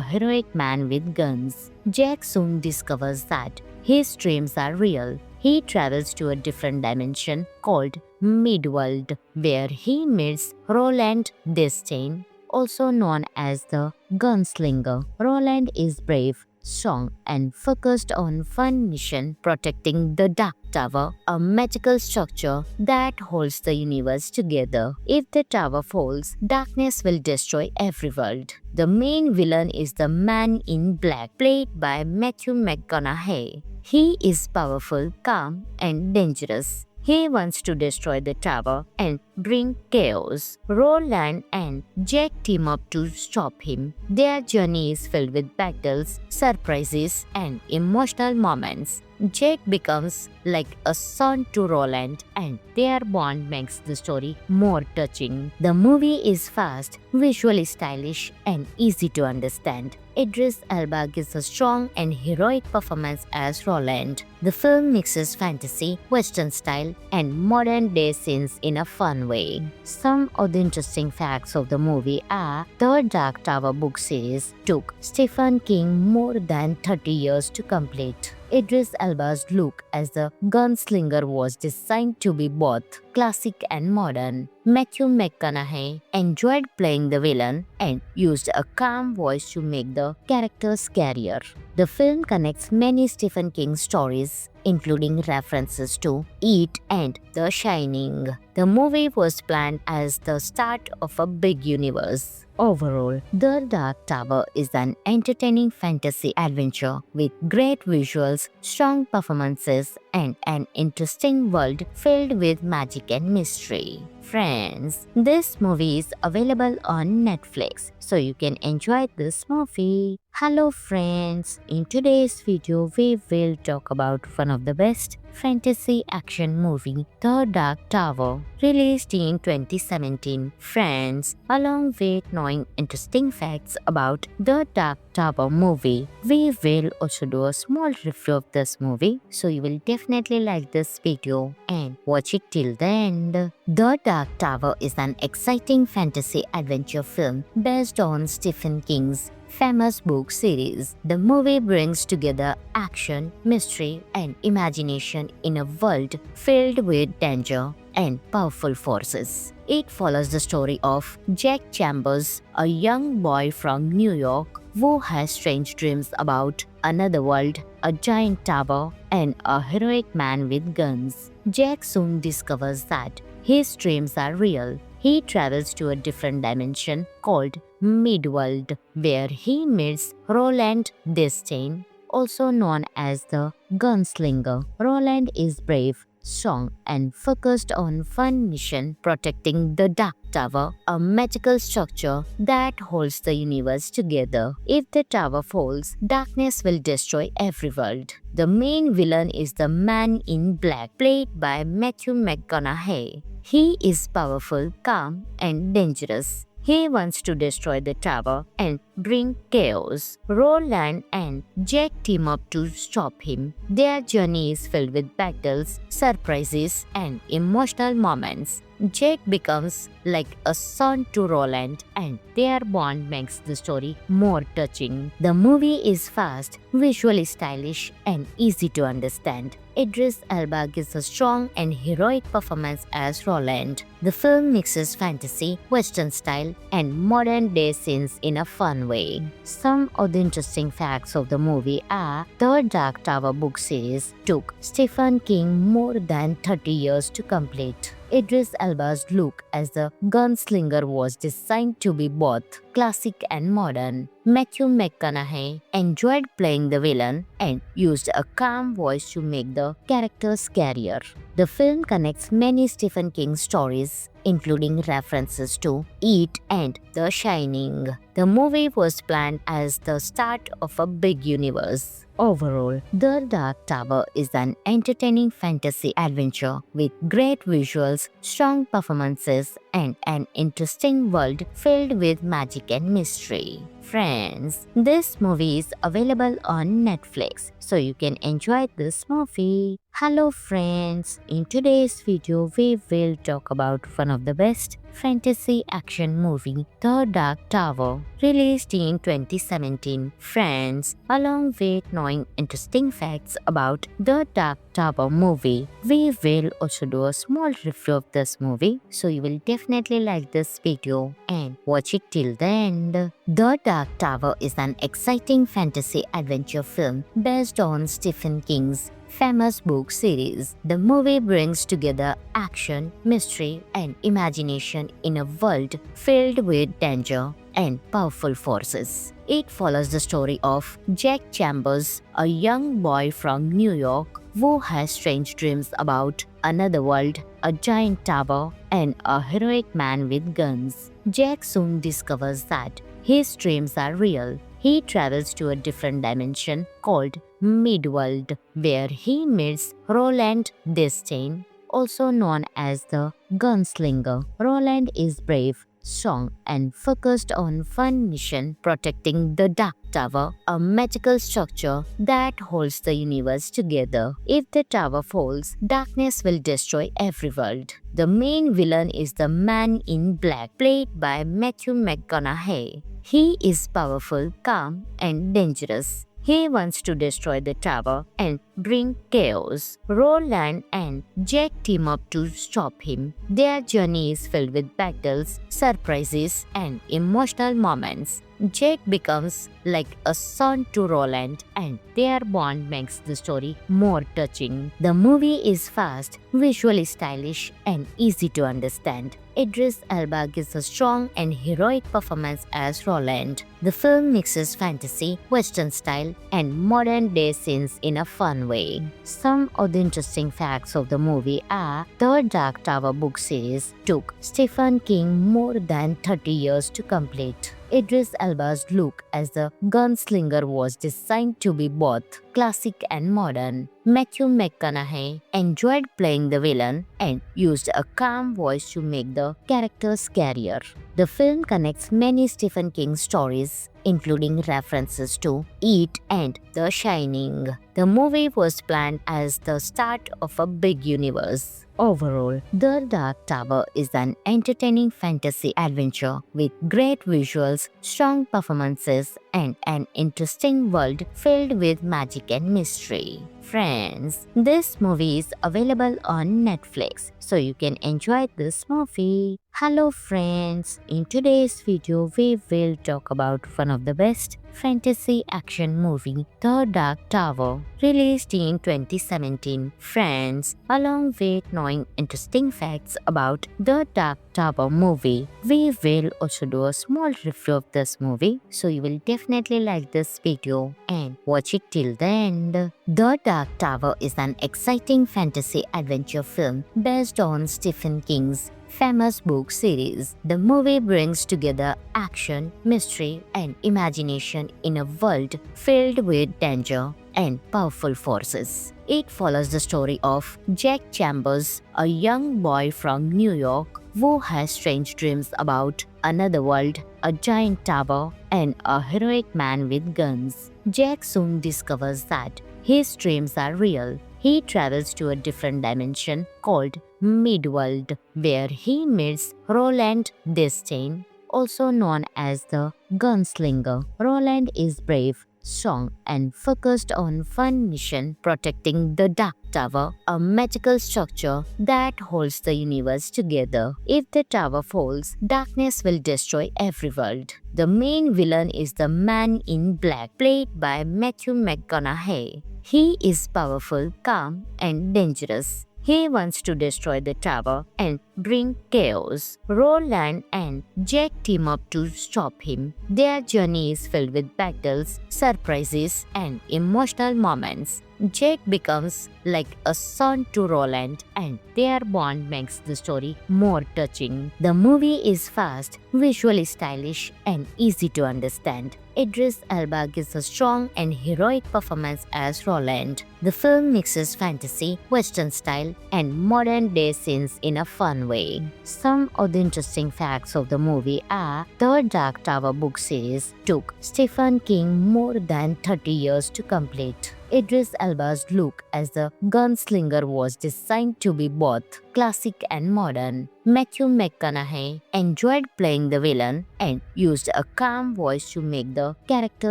heroic man with guns. Jack soon discovers that his dreams are real. He travels to a different dimension called Midworld, where he meets Roland Destain, also known as the Gunslinger. Roland is brave, strong, and focused on one mission: protecting the Dark Tower, a magical structure that holds the universe together. If the tower falls, darkness will destroy every world. The main villain is the Man in Black, played by Matthew McConaughey. He is powerful, calm, and dangerous. He wants to destroy the tower and bring chaos. Roland and Jack team up to stop him. Their journey is filled with battles, surprises, and emotional moments. Jack becomes like a son to Roland, and their bond makes the story more touching. The movie is fast, visually stylish, and easy to understand. Idris Elba gives a strong and heroic performance as Roland. The film mixes fantasy, Western style, and modern-day scenes in a fun way. Some of the interesting facts of the movie are: the Dark Tower book series took Stephen King more than 30 years to complete. Idris Elba's look as the gunslinger was designed to be both classic and modern. Matthew McConaughey enjoyed playing the villain and used a calm voice to make the character scarier. The film connects many Stephen King stories, including references to It and The Shining. The movie was planned as the start of a big universe. Overall, The Dark Tower is an entertaining fantasy adventure with great visuals, strong performances, and an interesting world filled with magic and mystery. Friends, this movie is available on Netflix, so you can enjoy this movie. Hello friends, in today's video we will talk about one of the best fantasy action movie, The Dark Tower, released in 2017. Friends, along with knowing interesting facts about The Dark Tower movie, we will also do a small review of this movie, so you will definitely like this video and watch it till the end. The Dark Tower is an exciting fantasy adventure film based on Stephen King's famous book series. The movie brings together action, mystery, and imagination in a world filled with danger and powerful forces. It follows the story of Jack Chambers, a young boy from New York who has strange dreams about another world, a giant tower, and a heroic man with guns. Jack soon discovers that his dreams are real. He travels to a different dimension called Midworld, where he meets Roland Destain, also known as the Gunslinger. Roland is brave, strong, and focused on one mission: protecting the Dark Tower, a magical structure that holds the universe together. If the tower falls, darkness will destroy every world. The main villain is the Man in Black, played by Matthew McConaughey. He is powerful, calm, and dangerous. He wants to destroy the tower and bring chaos. Roland and Jack team up to stop him. Their journey is filled with battles, surprises, and emotional moments. Jack becomes like a son to Roland, and their bond makes the story more touching. The movie is fast, visually stylish, and easy to understand. Idris Elba gives a strong and heroic performance as Roland. The film mixes fantasy, Western style, and modern-day scenes in a fun way. Some of the interesting facts of the movie are the Dark Tower book series took Stephen King more than 30 years to complete. Idris Elba's look as the gunslinger was designed to be both classic and modern. Matthew McConaughey enjoyed playing the villain and used a calm voice to make the character scarier. The film connects many Stephen King stories, including references to It and The Shining. The movie was planned as the start of a big universe. Overall, The Dark Tower is an entertaining fantasy adventure with great visuals, strong performances, and an interesting world filled with magic and mystery. Friends, this movie is available on Netflix, so you can enjoy this movie. Hello friends, in today's video we will talk about one of the best fantasy action movie, The Dark Tower, released in 2017. Friends, along with knowing interesting facts about The Dark Tower movie, we will also do a small review of this movie, so you will definitely like this video and watch it till the end. The Dark Tower is an exciting fantasy adventure film based on Stephen King's famous book series. The movie brings together action, mystery, and imagination in a world filled with danger and powerful forces. It follows the story of Jack Chambers, a young boy from New York who has strange dreams about another world, a giant tower, and a heroic man with guns. Jack soon discovers that his dreams are real. He travels to a different dimension called Midworld, where he meets Roland Destain, also known as the Gunslinger. Roland is brave, strong, and focused on one mission: protecting the Dark Tower, a magical structure that holds the universe together. If the tower falls, darkness will destroy every world. The main villain is the Man in Black, played by Matthew McConaughey. He is powerful, calm, and dangerous. He wants to destroy the tower and bring chaos. Roland and Jack team up to stop him. Their journey is filled with battles, surprises, and emotional moments. Jack becomes like a son to Roland, and their bond makes the story more touching. The movie is fast, visually stylish, and easy to understand. Idris Elba gives a strong and heroic performance as Roland. The film mixes fantasy, Western style, and modern-day scenes in a fun way. Some of the interesting facts of the movie are the Dark Tower book series took Stephen King more than 30 years to complete. Idris Elba's look as the gunslinger was designed to be both classic and modern. Matthew McConaughey enjoyed playing the villain and used a calm voice to make the character scarier. The film connects many Stephen King stories, including references to It and The Shining. The movie was planned as the start of a big universe. Overall, The Dark Tower is an entertaining fantasy adventure with great visuals, strong performances, and an interesting world filled with magic and mystery. Friends, this movie is available on Netflix, so you can enjoy this movie. Hello friends, in today's video we will talk about one of the best fantasy action movie, The Dark Tower, released in 2017. Friends, along with knowing interesting facts about The Dark Tower movie, we will also do a small review of this movie, so you will definitely like this video and watch it till the end. The Dark Tower is an exciting fantasy adventure film based on Stephen King's famous book series. The movie brings together action, mystery, and imagination in a world filled with danger and powerful forces. It follows the story of Jack Chambers, a young boy from New York who has strange dreams about another world, a giant tower, and a heroic man with guns. Jack soon discovers that his dreams are real. He travels to a different dimension called Midworld, where he meets Roland Destain, also known as the Gunslinger. Roland is brave, strong, and focused on one mission, protecting the Dark Tower, a magical structure that holds the universe together. If the tower falls, darkness will destroy every world. The main villain is the Man in Black, played by Matthew McConaughey. He is powerful, calm, and dangerous. He wants to destroy the tower and bring chaos. Roland and Jack team up to stop him. Their journey is filled with battles, surprises, and emotional moments. Jack becomes like a son to Roland, and their bond makes the story more touching. The movie is fast, visually stylish, and easy to understand. Idris Elba gives a strong and heroic performance as Roland. The film mixes fantasy, Western style, and modern-day scenes in a fun way. Some of the interesting facts of the movie are the Dark Tower book series took Stephen King more than 30 years to complete. Idris Elba's look as the gunslinger was designed to be both classic and modern. Matthew McConaughey enjoyed playing the villain and used a calm voice to make the character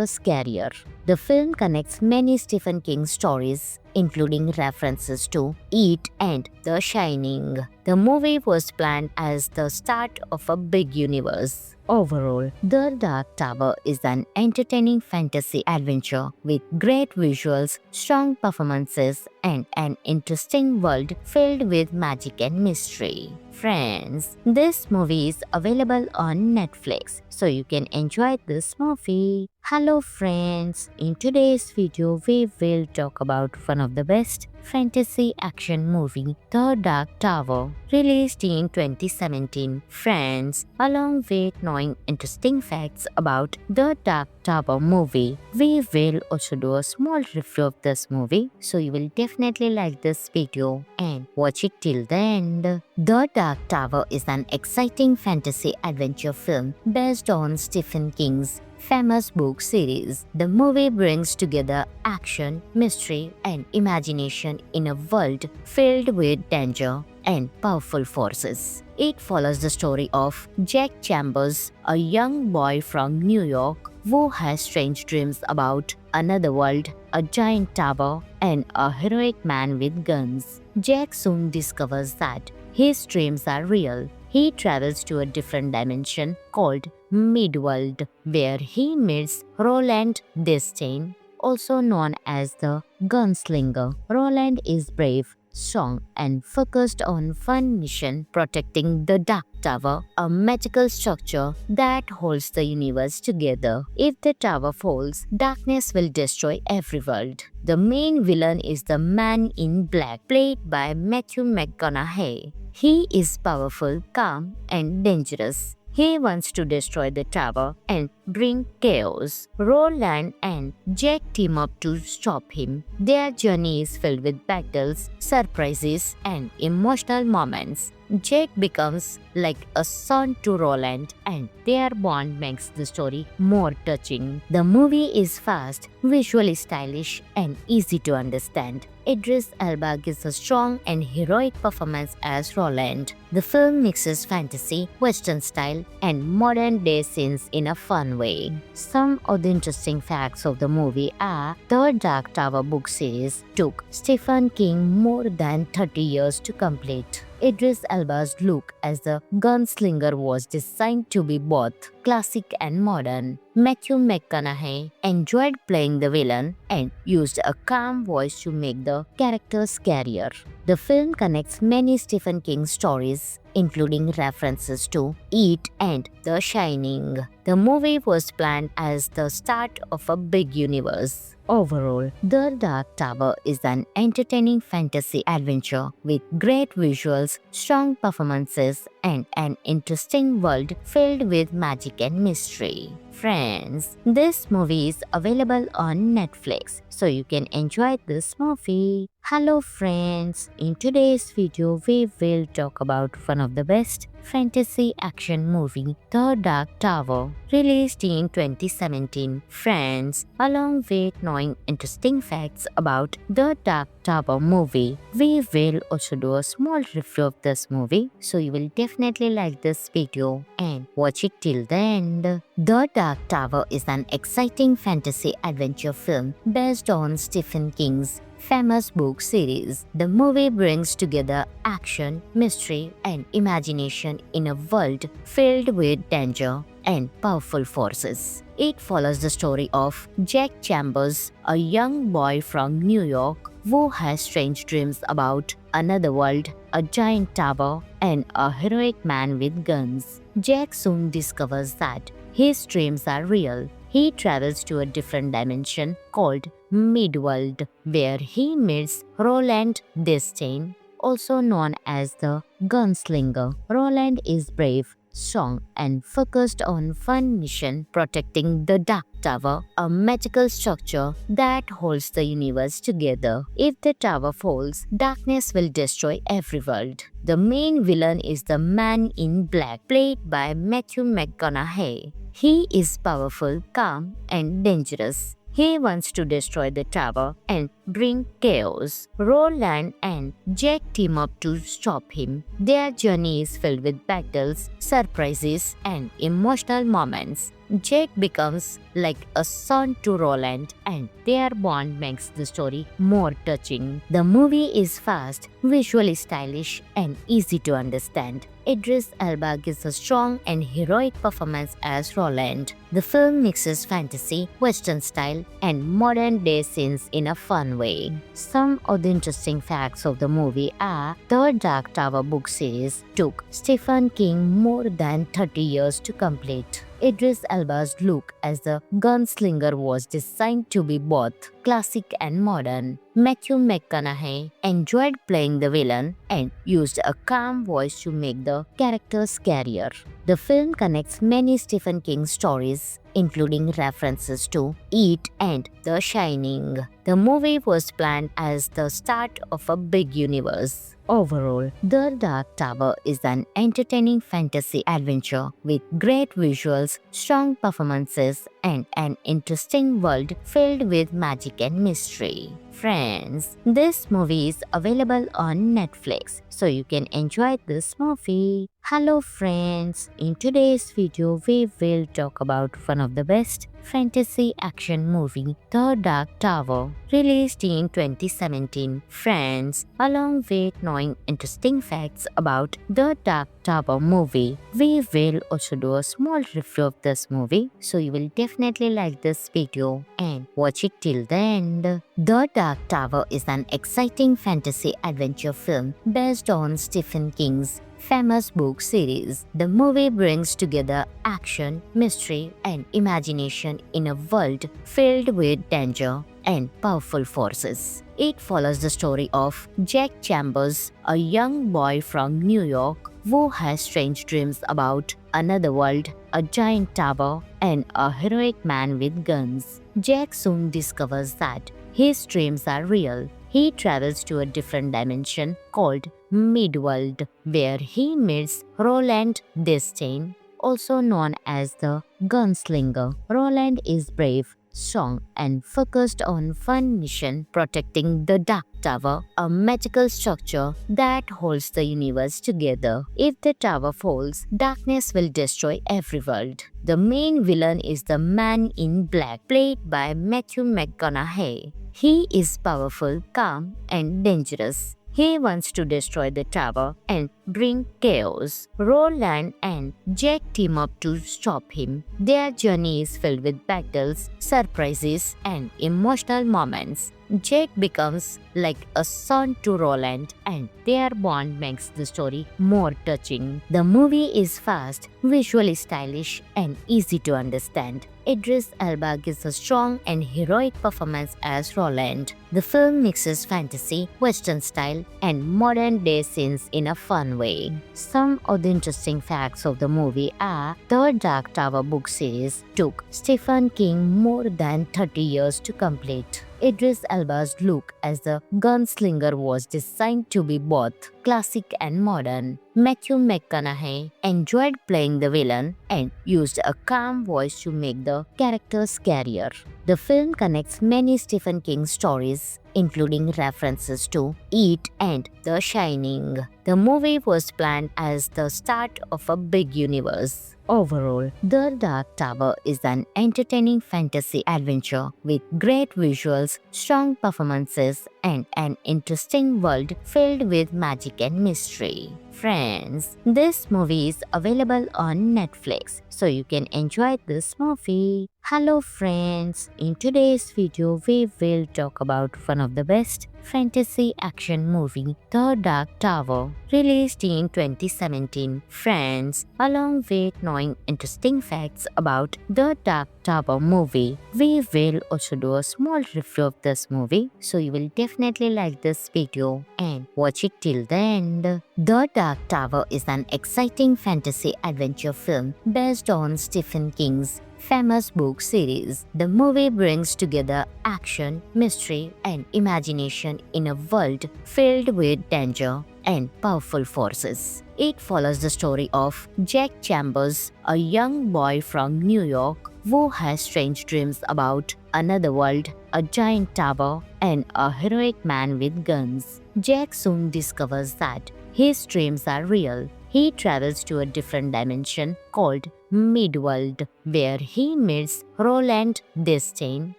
scarier. The film connects many Stephen King stories, including references to It and The Shining. The movie was planned as the start of a big universe. Overall, The Dark Tower is an entertaining fantasy adventure with great visuals, strong performances, and an interesting world filled with magic and mystery. Friends, this movie is available on Netflix, so you can enjoy this movie. Hello friends, in today's video we will talk about one of the best fantasy action movie, The Dark Tower, released in 2017. Friends, along with knowing interesting facts about The Dark Tower movie, we will also do a small review of this movie, so you will definitely like this video and watch it till the end. The Dark Tower is an exciting fantasy adventure film based on Stephen King's famous book series. The movie brings together action, mystery, and imagination in a world filled with danger and powerful forces. It follows the story of Jack Chambers, a young boy from New York who has strange dreams about another world, a giant tower, and a heroic man with guns. Jack soon discovers that his dreams are real. He travels to a different dimension called Midworld, where he meets Roland Destain, also known as the Gunslinger. Roland is brave, strong, and focused on one mission, protecting the Dark Tower, a magical structure that holds the universe together. If the tower falls, darkness will destroy every world. The main villain is the Man in Black, played by Matthew McConaughey. He is powerful, calm, and dangerous. He wants to destroy the tower and bring chaos. Roland and Jack team up to stop him. Their journey is filled with battles, surprises, and emotional moments. Jack becomes like a son to Roland, and their bond makes the story more touching. The movie is fast, visually stylish, and easy to understand. Idris Elba gives a strong and heroic performance as Roland. The film mixes fantasy, Western style, and modern-day scenes in a fun way. Some of the interesting facts of the movie are the Dark Tower book series took Stephen King more than 30 years to complete. Idris Elba's look as the gunslinger was designed to be both classic and modern. Matthew McConaughey enjoyed playing the villain and used a calm voice to make the character scarier. The film connects many Stephen King stories, including references to It and The Shining. The movie was planned as the start of a big universe. Overall, The Dark Tower is an entertaining fantasy adventure with great visuals, strong performances, and an interesting world filled with magic and mystery. Friends, this movie is available on Netflix, so you can enjoy this movie. Hello friends, in today's video we will talk about one of the best fantasy action movie, The Dark Tower, released in 2017. Friends, along with knowing interesting facts about The Dark Tower movie, we will also do a small review of this movie, so you will definitely like this video and watch it till the end. The Dark Tower is an exciting fantasy adventure film based on Stephen King's famous book series. The movie brings together action, mystery, and imagination in a world filled with danger and powerful forces. It follows the story of Jack Chambers, a young boy from New York who has strange dreams about another world, a giant tower, and a heroic man with guns. Jack soon discovers that his dreams are real. He travels to a different dimension called Midworld, where he meets Roland Destain, also known as the Gunslinger. Roland is brave, strong, and focused on one mission: protecting the Dark Tower, a magical structure that holds the universe together. If the tower falls, darkness will destroy every world. The main villain is the Man in Black, played by Matthew McConaughey. He is powerful, calm, and dangerous. He wants to destroy the tower and bring chaos. Roland and Jack team up to stop him. Their journey is filled with battles, surprises, and emotional moments. Jack becomes like a son to Roland, and their bond makes the story more touching. The movie is fast, visually stylish, and easy to understand. Idris Elba gives a strong and heroic performance as Roland. The film mixes fantasy, Western style, and modern-day scenes in a fun way. Some of the interesting facts of the movie are: the Dark Tower book series took Stephen King more than 30 years to complete. Idris Elba's look as the gunslinger was designed to be both classic and modern. Matthew McConaughey enjoyed playing the villain and used a calm voice to make the character scarier. The film connects many Stephen King stories, including references to It and The Shining. The movie was planned as the start of a big universe. Overall, The Dark Tower is an entertaining fantasy adventure with great visuals, strong performances, and an interesting world filled with magic and mystery. Friends, this movie is available on Netflix, so you can enjoy this movie. Hello friends, in today's video we will talk about one of the best fantasy action movie, The Dark Tower, released in 2017. Friends, along with knowing interesting facts about The Dark Tower movie, we will also do a small review of this movie, so you will definitely like this video and watch it till the end. The Dark Tower is an exciting fantasy adventure film based on Stephen King's famous book series. The movie brings together action, mystery, and imagination in a world filled with danger and powerful forces. It follows the story of Jack Chambers, a young boy from New York who has strange dreams about another world, a giant tower, and a heroic man with guns. Jack soon discovers that his dreams are real. He travels to a different dimension called Midworld, where he meets Roland Destain, also known as the Gunslinger. Roland is brave, strong, and focused on one mission: protecting the Dark Tower, a magical structure that holds the universe together. If the tower falls, darkness will destroy every world. The main villain is the Man in Black, played by Matthew McConaughey. He is powerful, calm, and dangerous. He wants to destroy the tower and bring chaos. Roland and Jack team up to stop him. Their journey is filled with battles, surprises, and emotional moments. Jack becomes like a son to Roland, and their bond makes the story more touching. The movie is fast, visually stylish, and easy to understand. Idris Elba gives a strong and heroic performance as Roland. The film mixes fantasy, Western style, and modern-day scenes in a fun way. Some of the interesting facts of the movie are the Dark Tower book series took Stephen King more than 30 years to complete. Idris Elba's look as the gunslinger was designed to be both classic and modern. Matthew McConaughey enjoyed playing the villain and used a calm voice to make the character scarier. The film connects many Stephen King stories, including references to It and The Shining. The movie was planned as the start of a big universe. Overall, The Dark Tower is an entertaining fantasy adventure with great visuals, strong performances, and an interesting world filled with magic and mystery. Friends, this movie is available on Netflix, so you can enjoy this movie. Hello friends, in today's video we will talk about one of the best fantasy action movie, The Dark Tower, released in 2017. Friends, along with knowing interesting facts about The Dark Tower movie, we will also do a small review of this movie, so you will definitely like this video and watch it till the end. The Dark Tower is an exciting fantasy adventure film based on Stephen King's famous book series. The movie brings together action, mystery, and imagination in a world filled with danger and powerful forces. It follows the story of Jack Chambers, a young boy from New York who has strange dreams about another world, a giant tower, and a heroic man with guns. Jack soon discovers that his dreams are real. He travels to a different dimension called Midworld, where he meets Roland Destain,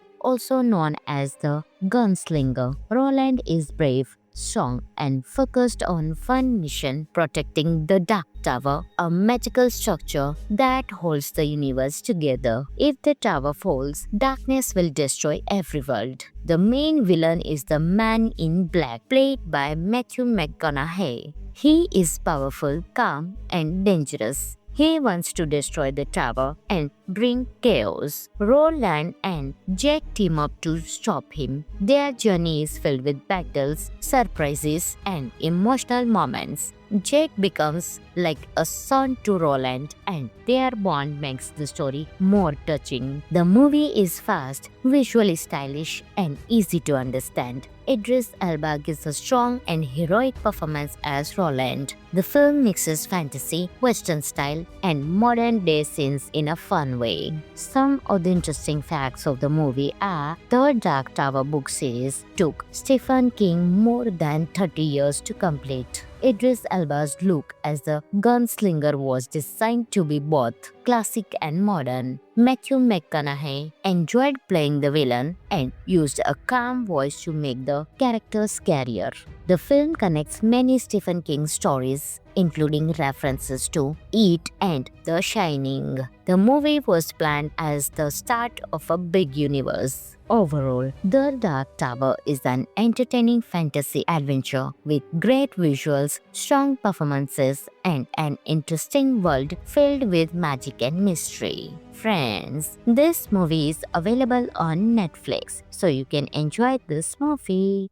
also known as the Gunslinger. Roland is brave, strong, and focused on one mission: protecting the Dark Tower, a magical structure that holds the universe together. If the tower falls, darkness will destroy every world. The main villain is the Man in Black, played by Matthew McConaughey. He is powerful, calm, and dangerous. He wants to destroy the tower and bring chaos. Roland and Jack team up to stop him. Their journey is filled with battles, surprises, and emotional moments. Jack becomes like a son to Roland, and their bond makes the story more touching. The movie is fast, visually stylish, and easy to understand. Idris Elba gives a strong and heroic performance as Roland. The film mixes fantasy, Western style, and modern-day scenes in a fun way. Some of the interesting facts of the movie are the Dark Tower book series took Stephen King more than 30 years to complete. Idris Elba's look as the gunslinger was designed to be both classic and modern. Matthew McConaughey enjoyed playing the villain and used a calm voice to make the character scarier. The film connects many Stephen King stories, including references to It and The Shining. The movie was planned as the start of a big universe. Overall, The Dark Tower is an entertaining fantasy adventure with great visuals, strong performances, and an interesting world filled with magic and mystery. Friends, this movie is available on Netflix, so you can enjoy this movie.